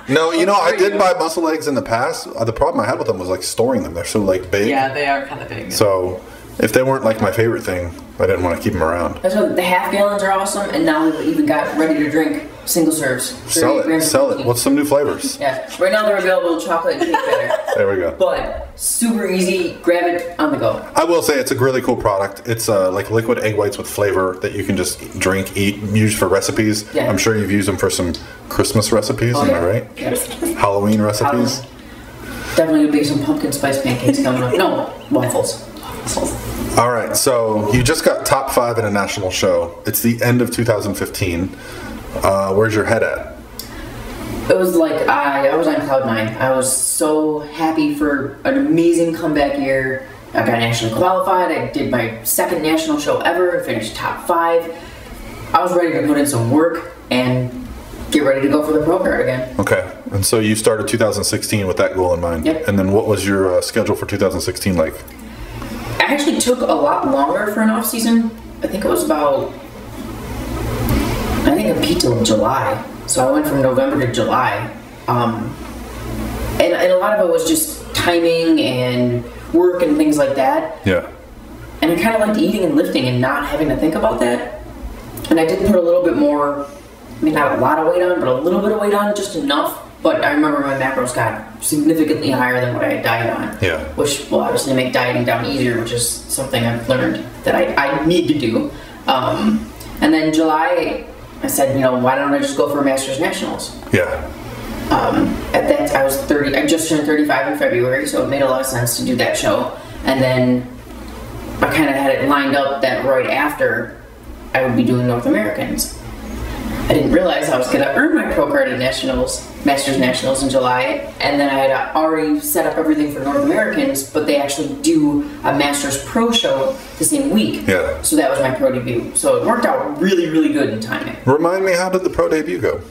S1: No, I did buy Muscle Legs in the past. The problem I had with them was like storing them. They're so like big.
S2: Yeah, they are kind of big.
S1: So if they weren't like my favorite thing, I didn't want to keep them around.
S3: That's what the half gallons are awesome, and now we've even got ready to drink single serves.
S1: Sell it. What's some new flavors?
S3: Yeah, right now they're available chocolate and peanut butter.
S1: There we go.
S3: But super easy, grab it on the go.
S1: I will say it's a really cool product. It's like liquid egg whites with flavor that you can just drink, eat, use for recipes. Yeah. I'm sure you've used them for some Christmas recipes, am I right?
S3: Yeah.
S1: Halloween recipes.
S3: Definitely gonna be some pumpkin spice pancakes coming up. No, waffles.
S1: All right, so you just got top 5 in a national show. It's the end of 2015. Where's your head at?
S3: It was like I was on cloud 9. I was so happy for an amazing comeback year. I got nationally qualified. I did my second national show ever and finished top 5. I was ready to put in some work and get ready to go for the pro card again.
S1: Okay, and so you started 2016 with that goal in mind.
S3: Yep.
S1: And then what was your schedule for 2016 like?
S3: I actually took a lot longer for an off season. I think it was about, I peaked till July. So I went from November to July. And a lot of it was just timing and work and things like that.
S1: Yeah.
S3: And I kind of liked eating and lifting and not having to think about that. And I did put a little bit more, I mean, not a lot of weight on, but a little bit of weight on, just enough. But I remember my macros got significantly higher than what I had dieted on.
S1: Yeah.
S3: Which will obviously make dieting down easier, which is something I've learned that I need to do. And then July, I said, why don't I just go for Masters Nationals?
S1: Yeah.
S3: At that, I was 30. I just turned 35 in February, so it made a lot of sense to do that show. And then I kind of had it lined up that right after I would be doing North Americans. I didn't realize I was going to earn my pro card at Nationals Masters Nationals in July, and then I had already set up everything for North Americans, but they actually do a Masters Pro show the same week.
S1: Yeah.
S3: So that was my pro debut. So it worked out really, really good in timing.
S1: Remind me, how did the pro debut go?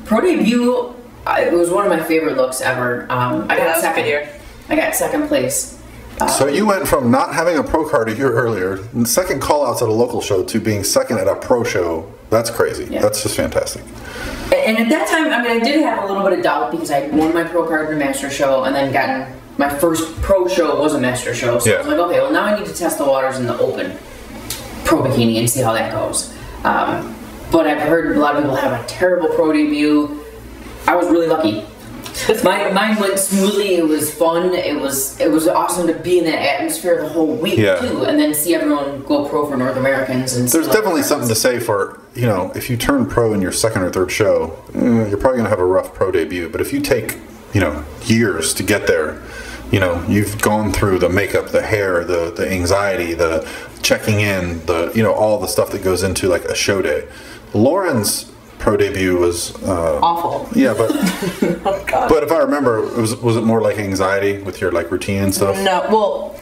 S3: Pro debut, it was one of my favorite looks ever. I got second
S2: year.
S3: I got second place.
S1: So you went from not having a pro card a year earlier, and second call-outs at a local show, to being second at a pro show. That's crazy. Yeah. That's just fantastic.
S3: And at that time, I mean, I did have a little bit of doubt because I won my pro card in a master show, and then gotten my first pro show was a master show. So I was like, okay, well now I need to test the waters in the open pro bikini and see how that goes. But I've heard a lot of people have a terrible pro debut. I was really lucky. Mine went smoothly. It was fun. It was awesome to be in that atmosphere the whole week too, and then see everyone go pro for North Americans. And
S1: there's definitely something to say for, you know, if you turn pro in your second or third show, you're probably gonna have a rough pro debut. But if you take, you know, years to get there, you know, you've gone through the makeup, the hair, the anxiety, the checking in, the, you know, all the stuff that goes into like a show day. Lauren's pro debut was
S2: awful.
S1: Yeah, but
S2: oh, God.
S1: But if I remember, was it more like anxiety with your like routine and stuff?
S2: No, well,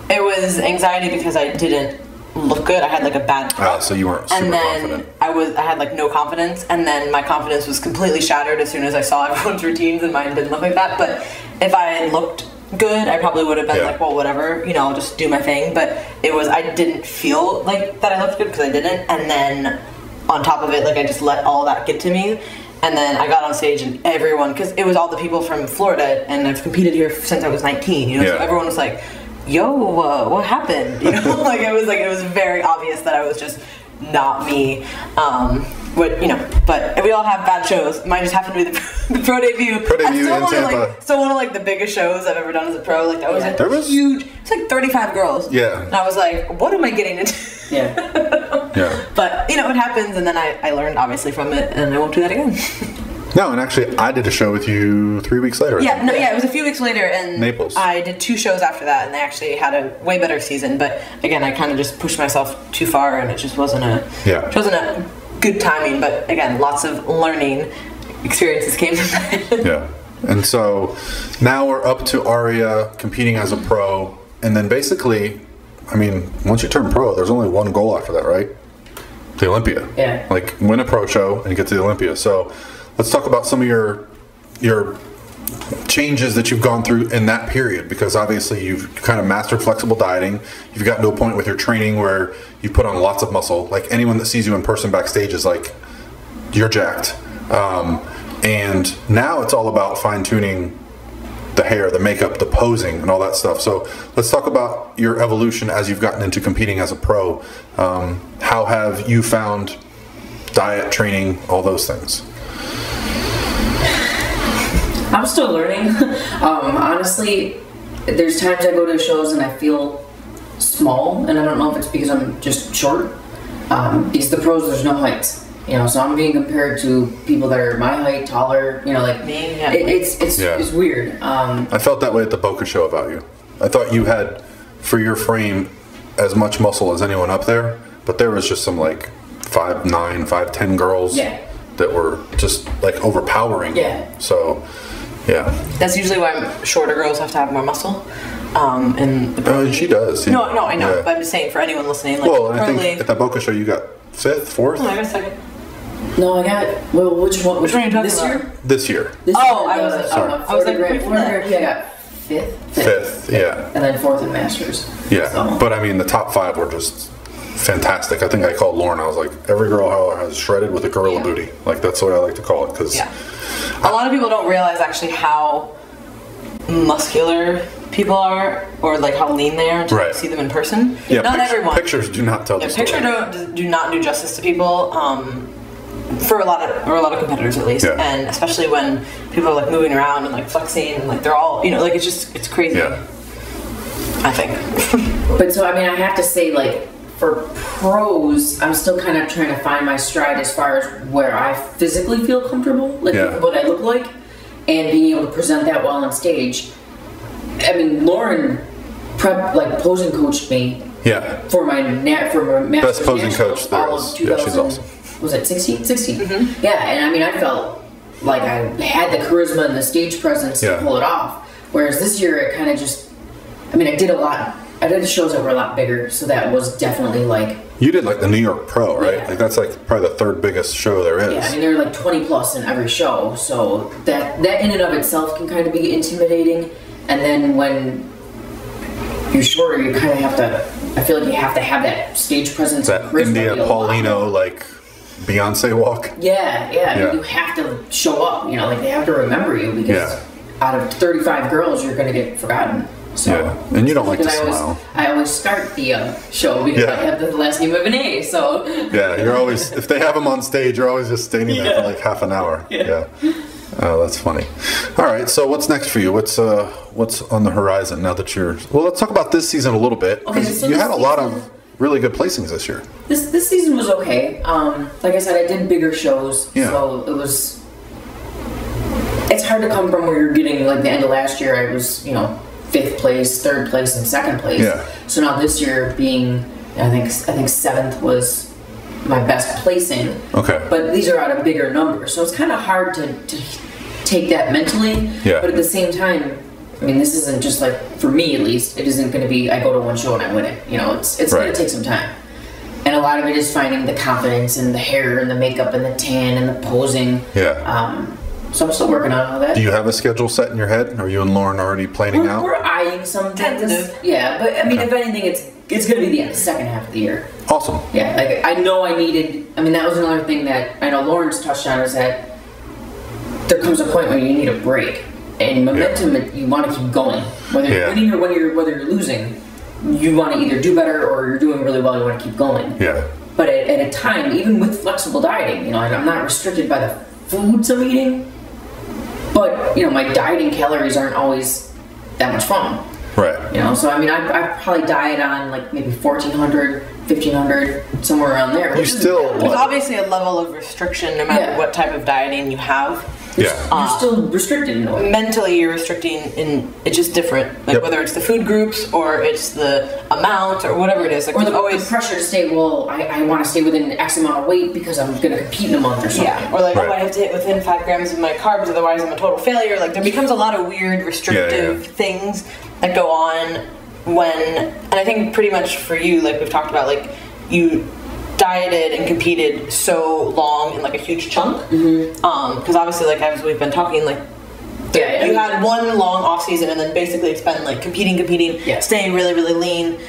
S2: it was anxiety because I didn't look good. I had like a bad prep.
S1: So you weren't super confident.
S2: I had like no confidence, and then my confidence was completely shattered as soon as I saw everyone's routines, and mine didn't look like that. But if I had looked good, I probably would have been like, well, whatever, you know, I'll just do my thing. But it was, I didn't feel like that I looked good because I didn't, and then on top of it, like, I just let all that get to me. And then I got on stage and everyone, because it was all the people from Florida, and I've competed here since I was 19, you know, so everyone was like, yo, what happened? You know, like, it was very obvious that I was just not me. You know, but we all have bad shows. Mine just happened to be the pro debut.
S1: Pro debut in Tampa.
S2: Still one of like the biggest shows I've ever done as a pro. Like, that was huge. It's like 35 girls.
S1: Yeah.
S2: And I was like, what am I getting into?
S1: Yeah.
S2: But, you know, it happens, and then I learned obviously from it, and I won't do that again.
S1: No, and actually, I did a show with you 3 weeks later.
S2: It was a few weeks later, and
S1: Naples.
S2: I did 2 shows after that, and they actually had a way better season. But again, I kind of just pushed myself too far, and it just wasn't a good timing. But again, lots of learning experiences came from that.
S1: Yeah, and so now we're up to Aria competing as a pro, and then basically, I mean, once you turn pro, there's only one goal after that, right? The Olympia.
S3: Yeah.
S1: Like, win a pro show and get to the Olympia. So let's talk about some of your changes that you've gone through in that period, because obviously you've kind of mastered flexible dieting. You've gotten to a point with your training where you put on lots of muscle. Like, anyone that sees you in person backstage is like, you're jacked. And now it's all about fine-tuning the hair, the makeup, the posing, and all that stuff. So let's talk about your evolution as you've gotten into competing as a pro. How have you found diet, training, all those things?
S3: I'm still learning. Honestly, there's times I go to shows and I feel small, and I don't know if it's because I'm just short. Because the pros, there's no heights. You know, so I'm being compared to people that are my height, taller, you know, like, me. Yeah. It's weird.
S1: I felt that way at the Boca show about you. I thought you had, for your frame, as much muscle as anyone up there, but there was just some, like, 5'9", 5'10" girls that were just, like, overpowering.
S3: Yeah.
S1: So, yeah.
S2: That's usually why shorter girls have to have more muscle. And
S1: she does.
S2: No, I know, but I'm just saying, for anyone listening, like,
S1: well, and I think at the Boca show you got 5th, 4th?
S2: Oh, I got 2nd.
S3: No, I got, well, which one?
S2: Which one are you talking
S3: this
S2: about?
S3: year?
S1: This year.
S2: I was like,
S3: I got 5th.
S1: 5th, yeah.
S3: And then 4th in Masters.
S1: Yeah, so. But I mean, the top 5 were just fantastic. I think I called Lauren, I was like, every girl has shredded with a gorilla booty. Like, that's the way I like to call it. Cause
S2: a lot of people don't realize actually how muscular people are, or like how lean they are until you see them in person.
S1: Yeah,
S2: not everyone.
S1: Pictures do not tell the story.
S2: Pictures do not do justice to people. For a lot of competitors at least, and especially when people are like moving around and like flexing and like they're all, you know, like it's crazy. I think. But
S3: so I mean, I have to say, like, for pros, I'm still kind of trying to find my stride as far as where I physically feel comfortable, like what I look like, and being able to present that well on stage. I mean, Lauren posing coached me.
S1: Yeah.
S3: For my Masters
S1: best posing coach there is. Yeah, she's awesome.
S3: Was it 16? 16. Mm-hmm. Yeah, and I mean, I felt like I had the charisma and the stage presence to pull it off. Whereas this year, it kind of just, I mean, I did shows that were a lot bigger, so that was definitely like...
S1: You did like the New York Pro, right?
S3: Yeah.
S1: Like that's like probably the third biggest show there is.
S3: Yeah, I mean, there are like 20 plus in every show, so that in and of itself can kind of be intimidating. And then when you're shorter, you kind of have to, I feel like you have to have that stage presence.
S1: That India Paulino, like Beyonce walk.
S3: Yeah. I mean, you have to show up, you know, like they have to remember you because out of 35 girls, you're going to get forgotten. So,
S1: and you don't like to smile.
S3: I always start the show because I have the last name of an A, so...
S1: Yeah, you're always, if they have them on stage, you're always just standing there for like half an hour. Yeah. Oh, that's funny. All right, so what's next for you? What's on the horizon now that you're... Well, let's talk about this season a little bit.
S3: Okay, so
S1: you had a lot of really good placings this year.
S3: This season was okay. Like I said, I did bigger shows, so it was... It's hard to come from where you're getting, like the end of last year, I was, you know, 5th place, 3rd place, and 2nd place. Yeah. So now this year being, I think 7th was my best placing. Okay. But these are out of bigger numbers, so it's kind of hard to take that mentally. Yeah. But at the same time, I mean, this isn't just like, for me at least, it isn't going to be I go to one show and I win it. You know, it's going to take some time. And a lot of it is finding the confidence and the hair and the makeup and the tan and the posing. Yeah. So I'm still working on all that. Do you have a schedule set in your head? Are you and Lauren already planning out? We're eyeing some things. Yeah, but I mean, if anything, it's going to be the second half of the year. Awesome. Yeah, like I know I needed. I mean, that was another thing that I know Lauren's touched on is that there comes a point where you need a break, and momentum. You want to keep going, whether you're winning or whether you're losing. You want to either do better or you're doing really well. You want to keep going. Yeah. But at a time, even with flexible dieting, you know, I'm not restricted by the foods I'm eating. But, you know, my dieting calories aren't always that much fun. Right. You know, so I mean, I probably diet on like maybe 1,400, 1,500, somewhere around there.
S2: There's obviously a level of restriction no matter what type of dieting you have.
S3: You're still restricted in a way.
S2: Mentally, you're restricting, and it's just different. Like whether it's the food groups or it's the amount or whatever it is. Like, or
S3: the pressure to stay. Well, I want to stay within X amount of weight because I'm going to compete in a month or something. Yeah.
S2: Or like, I have to hit within 5 grams of my carbs, otherwise I'm a total failure. Like there becomes a lot of weird restrictive things that go on and I think pretty much for you, like we've talked about, like you dieted and competed so long in like a huge chunk because obviously, like as we've been talking, like you had one long off season and then basically it's been like competing, staying really lean,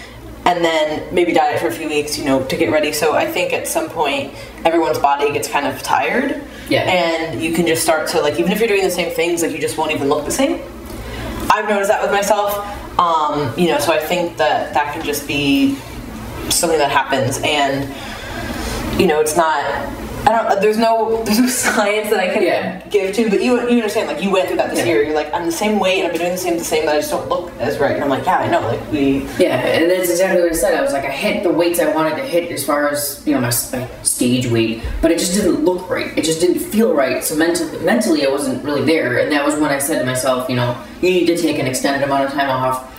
S2: and then maybe diet for a few weeks, you know, to get ready. So I think at some point everyone's body gets kind of tired, and you can just start to, like, even if you're doing the same things, like you just won't even look the same. I've noticed that with myself, you know, so I think that can just be something that happens, and you know, it's not, there's no science that I can give to, but you understand, like, you went through that this year, you're like, I'm the same weight, and I've been doing the same, but I just don't look as right, and I'm like, yeah, I know, like,
S3: Yeah, and that's exactly what I said. I was like, I hit the weights I wanted to hit as far as, you know, my stage weight, but it just didn't look right, it just didn't feel right, so mentally I wasn't really there, and that was when I said to myself, you know, you need to take an extended amount of time off,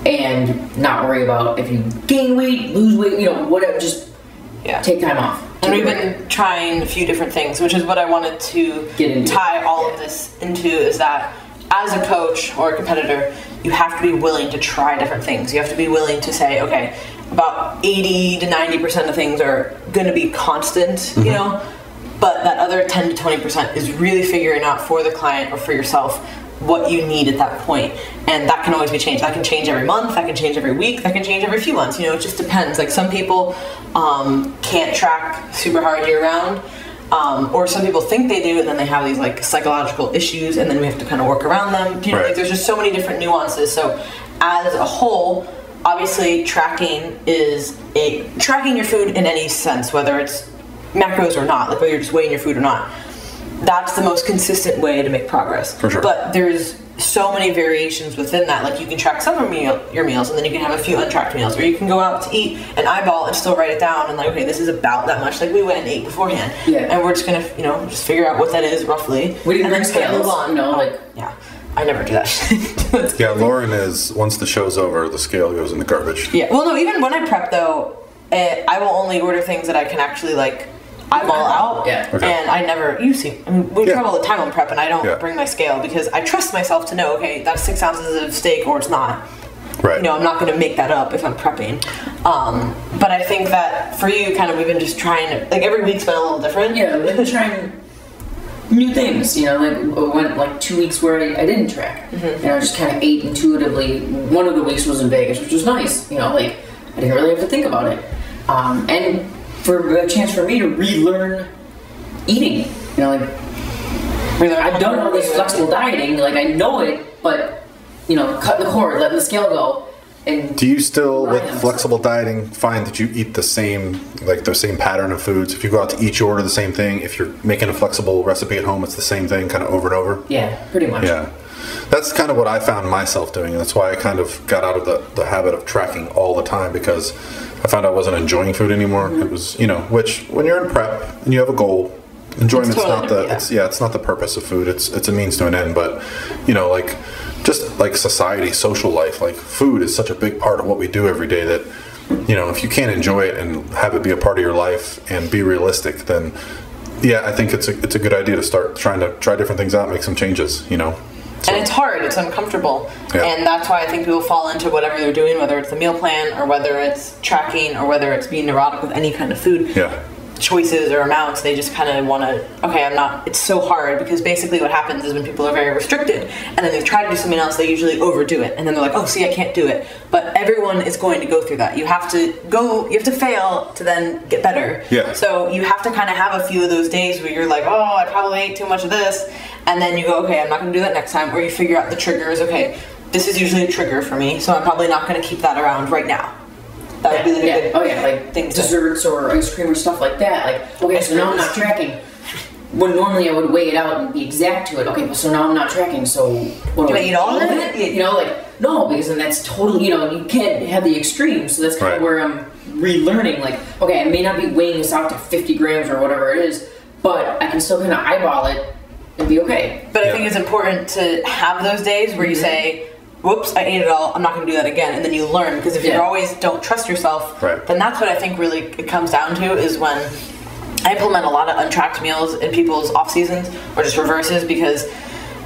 S3: and not worry about if you gain weight, lose weight, you know, whatever, just take time off.
S2: And we've been trying a few different things, which is what I wanted to tie all of this into, is that as a coach or a competitor, you have to be willing to try different things. You have to be willing to say, okay, about 80 to 90% of things are going to be constant, you know, but that other 10 to 20% is really figuring out for the client or for yourself what you need at that point, and that can always be changed. That can change every month, that can change every week, that can change every few months, you know, it just depends. Like some people can't track super hard year round, or some people think they do, and then they have these like psychological issues, and then we have to kind of work around them, you know, like there's just so many different nuances. So as a whole, obviously tracking your food in any sense, whether it's macros or not, like whether you're just weighing your food or not, that's the most consistent way to make progress. For sure. But there's so many variations within that. Like you can track some of your meals, and then you can have a few untracked meals, or you can go out to eat and eyeball and still write it down and like, okay, this is about that much. Like we went and ate beforehand, and we're just gonna, you know, just figure out what that is roughly.
S3: We didn't bring scales, you know, like
S2: I never do that.
S1: Yeah, Lauren is, once the show's over, the scale goes in the garbage.
S2: Yeah. Well, no, even when I prep though, I will only order things that I can actually like eyeball out.
S3: Yeah.
S1: Okay.
S2: And I never, you see, I mean, we travel all the time on prep, and I don't bring my scale because I trust myself to know, okay, that's 6 ounces of steak or it's not.
S1: Right.
S2: You know, I'm not going to make that up if I'm prepping. But I think that for you, kind of, we've been just trying to, like, every week's been a little different.
S3: Yeah, we've been trying new things, you know, like went like 2 weeks where I didn't track. And I just kind of ate intuitively. One of the weeks was in Vegas, which was nice, you know, like I didn't really have to think about it. And for a chance for me to relearn eating, you know, like I've done all this flexible dieting, like I know it, but you know, cutting the cord, letting the scale go. And
S1: do you still, with flexible dieting, find that you eat the same pattern of foods? If you go out to eat, you order the same thing. If you're making a flexible recipe at home, it's the same thing, kind of over and over.
S3: Yeah, pretty much.
S1: Yeah, that's kind of what I found myself doing. That's why I kind of got out of the habit of tracking all the time, because I found I wasn't enjoying food anymore. It was, you know, which when you're in prep and you have a goal, enjoyment's not it's not the purpose of food. It's a means to an end. But you know, like just like society, social life, like food is such a big part of what we do every day that, you know, if you can't enjoy it and have it be a part of your life and be realistic, then yeah, I think it's a good idea to start trying to try different things out, make some changes, you know. So.
S2: And it's hard, it's uncomfortable, and that's why I think people fall into whatever they're doing, whether it's the meal plan or whether it's tracking or whether it's being neurotic with any kind of food choices or amounts. They just kind of want to, okay, it's so hard, because basically what happens is when people are very restricted and then they try to do something else, they usually overdo it, and then they're like, oh, see, I can't do it. But everyone is going to go through that. You have to fail to then get better.
S1: Yeah.
S2: So you have to kind of have a few of those days where you're like, oh, I probably ate too much of this, and then you go, okay, I'm not going to do that next time, or you figure out the triggers. Okay, this is usually a trigger for me, so I'm probably not going to keep that around right now. That would be the good
S3: like
S2: things,
S3: desserts or ice cream or stuff like that. Like, okay, so now I'm not tracking. When normally I would weigh it out and be exact to it. Okay, well, so now I'm not tracking, so what do I
S2: eat all of it?
S3: You know, like, no, because then that's totally, you know, you can't have the extremes. So that's kind of where I'm relearning. Like, okay, I may not be weighing this out to 50 grams or whatever it is, but I can still kind of eyeball it and be okay.
S2: But I think it's important to have those days where you say, whoops, I ate it all, I'm not going to do that again, and then you learn, because if you always don't trust yourself, then that's what I think really it comes down to, is when I implement a lot of untracked meals in people's off seasons, or just reverses, because,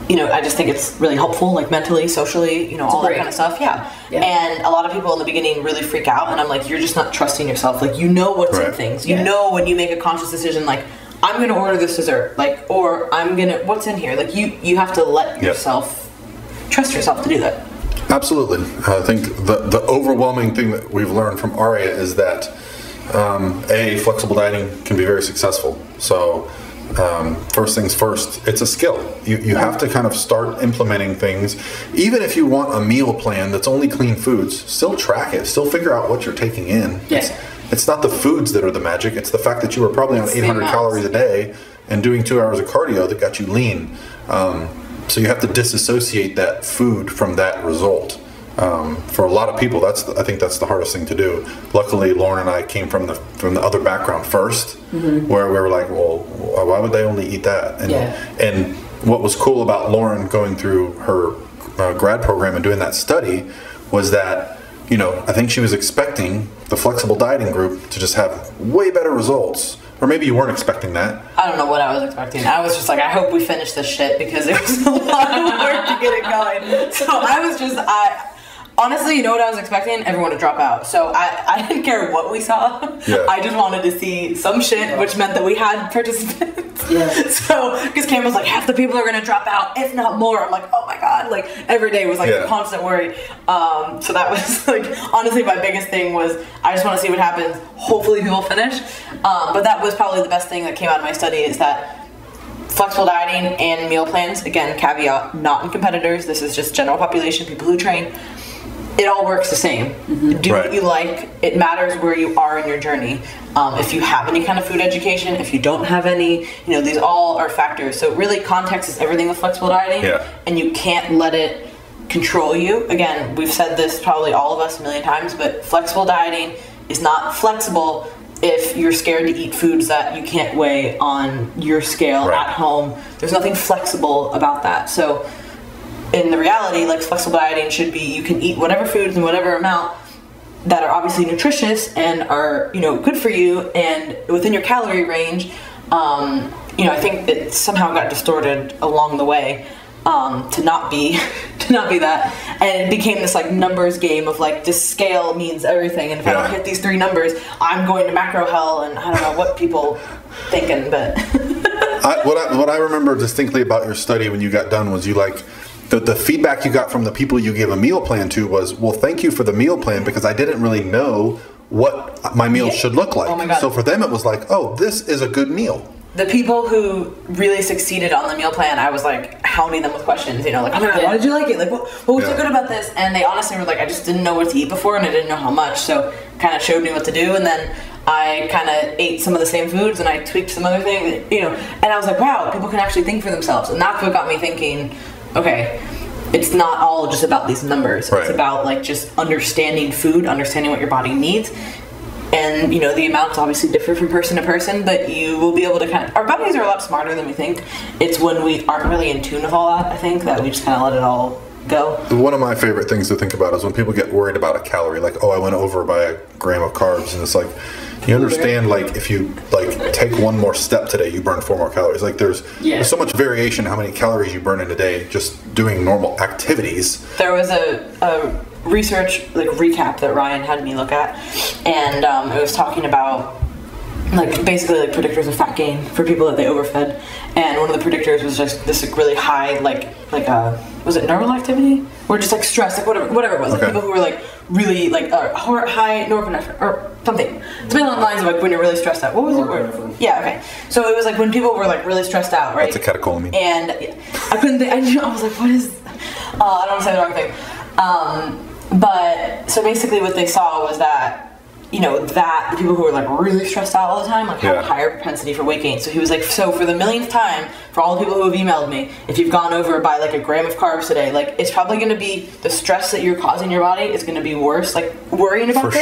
S2: you know, I just think it's really helpful, like mentally, socially, you know, all that kind of stuff, and a lot of people in the beginning really freak out, and I'm like, you're just not trusting yourself, like, you know what's in things, you know when you make a conscious decision, like, I'm going to order this dessert, like, or I'm going to, what's in here, like, you have to let yourself trust yourself to do that.
S1: Absolutely. I think the overwhelming thing that we've learned from Aria is that flexible dieting can be very successful. So first things first, it's a skill. You have to kind of start implementing things. Even if you want a meal plan that's only clean foods, still track it. Still figure out what you're taking in. It's not the foods that are the magic. It's the fact that you were probably on 800 calories a day and doing 2 hours of cardio that got you lean. So you have to disassociate that food from that result. For a lot of people, I think that's the hardest thing to do. Luckily, Lauren and I came from the other background first, where we were like, well, why would they only eat that? And what was cool about Lauren going through her grad program and doing that study was that, you know, I think she was expecting the flexible dieting group to just have way better results. Or maybe you weren't expecting that.
S2: I don't know what I was expecting. I was just like, I hope we finish this shit, because it was a lot of work to get it going. So honestly, you know what I was expecting? Everyone to drop out. So I didn't care what we saw. I just wanted to see some shit, which meant that we had participants. So, because Cam was like, half the people are going to drop out, if not more. I'm like, oh my God. Like, every day was like a constant worry. So that was like, honestly, my biggest thing was, I just want to see what happens. Hopefully people finish. But that was probably the best thing that came out of my study, is that flexible dieting and meal plans, again, caveat, not in competitors. This is just general population, people who train. It all works the same. Do what you like. It matters where you are in your journey. If you have any kind of food education, if you don't have any, you know, these all are factors. So really, context is everything with flexible dieting, and you can't let it control you. Again, we've said this probably all of us a million times, but flexible dieting is not flexible if you're scared to eat foods that you can't weigh on your scale at home. There's nothing flexible about that. So in the reality, like, flexible dieting should be, you can eat whatever foods in whatever amount, that are obviously nutritious and are, you know, good for you and within your calorie range, you know, I think it somehow got distorted along the way to not be that, and it became this like numbers game of like this scale means everything, and if I don't hit these 3 numbers, I'm going to macro hell, and I don't know what people thinking, but
S1: what I remember distinctly about your study when you got done was you like the feedback you got from the people you gave a meal plan to was, well, thank you for the meal plan because I didn't really know what my meal should look like.
S2: Oh my God.
S1: So for them it was like, oh, this is a good meal.
S2: The people who really succeeded on the meal plan, I was like hounding them with questions, you know, like, oh my God, why did you like it? Like, what was so good about this? And they honestly were like, I just didn't know what to eat before and I didn't know how much, so kind of showed me what to do, and then I kind of ate some of the same foods and I tweaked some other things, you know, and I was like, wow, people can actually think for themselves, and that's what got me thinking, okay, it's not all just about these numbers, it's about like just understanding food, understanding what your body needs. And, you know, the amounts obviously differ from person to person, but you will be able to kind of... Our bodies are a lot smarter than we think. It's when we aren't really in tune with all that, I think, that we just kind of let it all go.
S1: One of my favorite things to think about is when people get worried about a calorie, like, oh, I went over by a gram of carbs, and it's like, you understand, like, if you, like, take one more step today, you burn 4 more calories. Like, there's so much variation in how many calories you burn in a day just doing normal activities.
S2: There was a research like recap that Ryan had me look at, and it was talking about like basically like predictors of fat gain for people that they overfed, and one of the predictors was just this like, really high like was it neural activity or just like stress, like whatever it was, like people who were like really like high norepinephrine or something along the lines of like when you're really stressed out. What was it? Yeah, okay. So it was like when people were like really stressed out, right?
S1: That's a catecholamine.
S2: And I couldn't think, I was like, what is, I don't want to say the wrong thing. But so basically what they saw was that, you know, that the people who were like really stressed out all the time like have a higher propensity for weight gain. So he was like, so for the millionth time, for all the people who have emailed me, if you've gone over by like a gram of carbs today, like it's probably going to be the stress that you're causing your body is going to be worse, like worrying about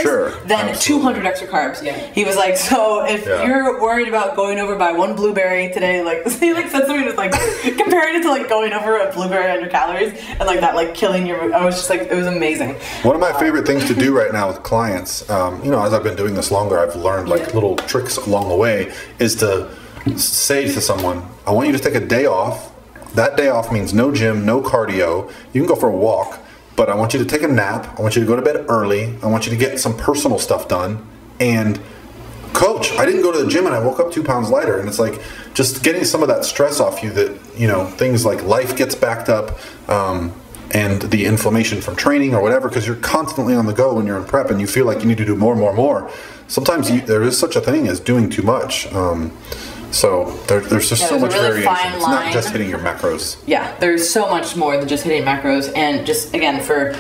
S2: than 200 extra carbs. He was like, so if you're worried about going over by 1 blueberry today, like he like said something that's like comparing it to like going over a blueberry on your calories and like that like killing your, I was just like, it was amazing.
S1: One of my favorite things to do right now with clients, you know, as I've been doing this longer, I've learned like little tricks along the way, is to say to someone, I want you to take a day off. That day off means no gym, no cardio. You can go for a walk, but I want you to take a nap. I want you to go to bed early. I want you to get some personal stuff done. And coach, I didn't go to the gym and I woke up 2 pounds lighter. And it's like just getting some of that stress off you that, you know, things like life gets backed up, and the inflammation from training or whatever, because you're constantly on the go when you're in prep and you feel like you need to do more. Sometimes there is such a thing as doing too much. So there's just so much
S2: really
S1: variation. It's not just hitting your macros.
S2: Yeah, there's so much more than just hitting macros, and just again for,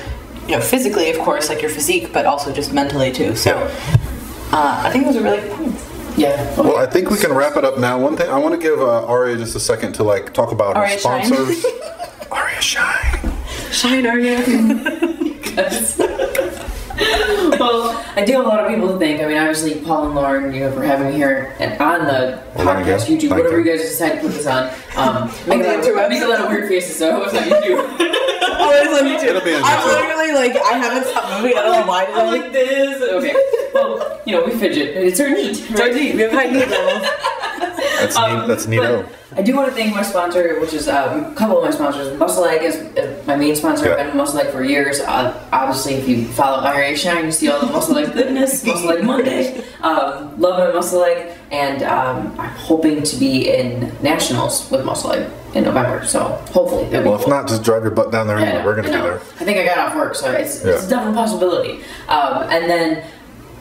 S2: you know, physically, of course, like your physique, but also just mentally too. So I think those are really good points. Yeah.
S1: Well, I think we can wrap it up now. One thing I want to give Aria just a second to like talk about our sponsors. Aria Shine.
S2: Shine, Aria.
S3: Well, I do have a lot of people to thank. I mean, obviously, Paul and Lauren, you know, for having me here and on the podcast, YouTube, whatever you guys decide to put this on. Make a lot of weird faces, so I hope it's on YouTube.
S2: Oh, it's on YouTube. It'll be on YouTube. I'm literally like, I haven't stopped moving. I don't know why.
S3: I'm like this. Okay. Well, you know, we fidget. It's our neat.
S2: It's our neat. We have high neat levels.
S1: That's neato.
S3: I do want to thank my sponsor, which is a couple of my sponsors. Muscle Leg is my main sponsor. I've been with Muscle Leg for years. Obviously, if you follow Aria Shine, you see all the Muscle Leg goodness. Muscle Leg Monday. Love my Muscle Leg, and I'm hoping to be in nationals with Muscle Leg in November. So hopefully,
S1: well, if not, just drive your butt down there anyway. We're gonna be there.
S3: I think I got off work, so it's a definite possibility. And then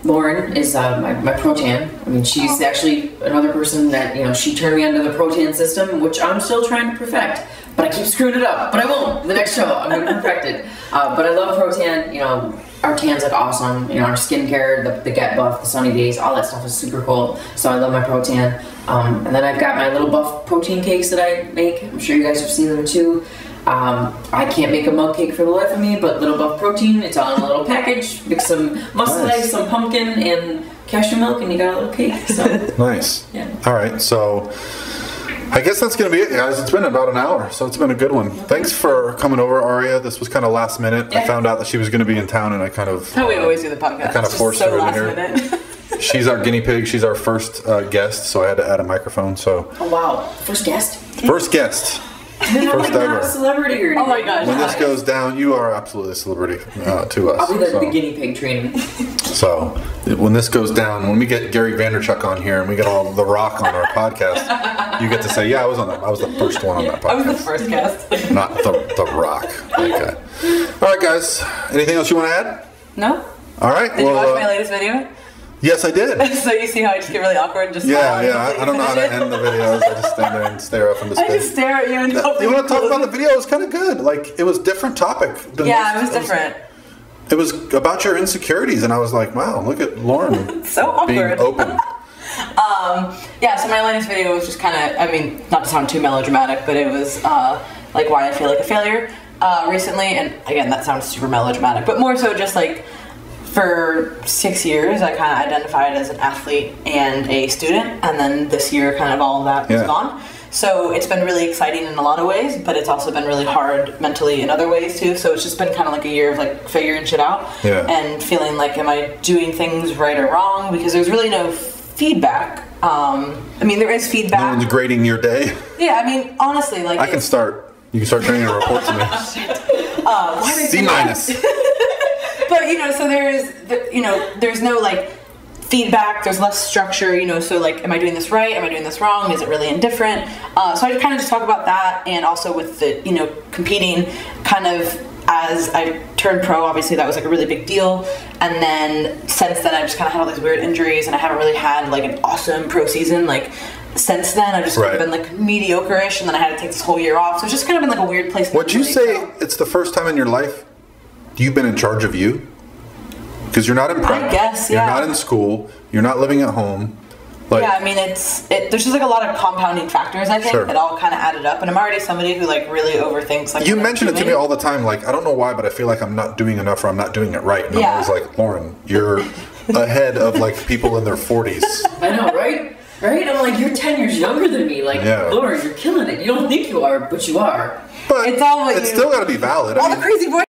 S3: Lauren is my Protan. I mean, she's actually another person that, you know, she turned me onto the Protan system, which I'm still trying to perfect. But I keep screwing it up. But I won't. The next show, I'm going to perfect it. But I love Protan. You know, our tan's like awesome. You know, our skincare, the Get Buff, the Sunny Days, all that stuff is super cool. So I love my Protan. And then I've got my Little Buff protein cakes that I make. I'm sure you guys have seen them too. I can't make a mug cake for the life of me, but Little Buff Protein, it's all in a little package. Mix some muscle eggs, some pumpkin, and cashew milk, and you got a little cake. So
S1: nice.
S3: Yeah.
S1: All right. So I guess that's going to be it, guys. It's been about an hour, so it's been a good one. Thanks for coming over, Aria. This was kind of last minute. Yeah. I found out that she was going to be in town, and I kind of...
S2: That's how we always do the podcast.
S1: I kind of forced her in here.
S2: Minute.
S1: She's our guinea pig. She's our first guest, so I had to add a microphone. So.
S3: Oh, wow. First guest?
S1: First guest. First
S3: ever. Not a celebrity or anything.
S2: Oh my gosh.
S1: When this goes down, you are absolutely a celebrity to us.
S3: I'll be the guinea pig training.
S1: So, when this goes down, when we get Gary Vaynerchuk on here and we get all The Rock on our podcast, you get to say, yeah, I was on that. I was the first one on that podcast.
S2: I was the first guest.
S1: Not the Rock. Okay. All right, guys. Anything else you want to add?
S2: No.
S1: All right.
S2: Did you watch my latest video?
S1: Yes, I did.
S2: So you see how I just get really awkward and just
S1: yeah. I don't know how to end the videos. I just stand there and stare up into space.
S2: I just stare at you and hope
S1: you want to talk about the video? It was kind of good. Like, it was a different topic.
S2: Yeah, it was different.
S1: It was about your insecurities, and I was like, wow, look at Lauren
S2: so
S1: being open.
S2: Yeah, so my latest video was just kind of, I mean, not to sound too melodramatic, but it was like why I feel like a failure recently. And again, that sounds super melodramatic, but more so just like, for 6 years, I kind of identified as an athlete and a student, and then this year, kind of all of that is gone. So it's been really exciting in a lot of ways, but it's also been really hard mentally in other ways too. So it's just been kind of like a year of like figuring shit out and feeling like, am I doing things right or wrong? Because there's really no feedback. I mean, there is feedback.
S1: No one's grading your day.
S2: Yeah, I mean, honestly, like
S1: I can start. You can start turning a report to me. C-.
S2: But, you know, so there's no, like, feedback, there's less structure, you know, so, like, am I doing this right? Am I doing this wrong? Is it really indifferent? So I kind of just talk about that, and also with the, you know, competing, kind of, as I turned pro, obviously that was, like, a really big deal, and then since then I've just kind of had all these weird injuries, and I haven't really had, like, an awesome pro season, like, since then I've just kind of been, like, mediocre-ish, and then I had to take this whole year off, so it's just kind of been, like, a weird place.
S1: Would you say it's the first time in your life you've been in charge of you? Because you're not in prep.
S2: I guess,
S1: You're not in school. You're not living at home. Like,
S2: yeah, I mean, there's just like a lot of compounding factors, I think, that all kind of added up. And I'm already somebody who like really overthinks. Like,
S1: you mention it to me all the time. Like, I don't know why, but I feel like I'm not doing enough or I'm not doing it right. And I'm always like, Lauren, you're ahead of like people in their 40s.
S3: I know, right? Right? I'm like, you're 10 years younger than me. Like, Lauren, you're killing it. You don't think you are, but you are.
S1: But it's still got to be valid.
S2: All the crazy voices.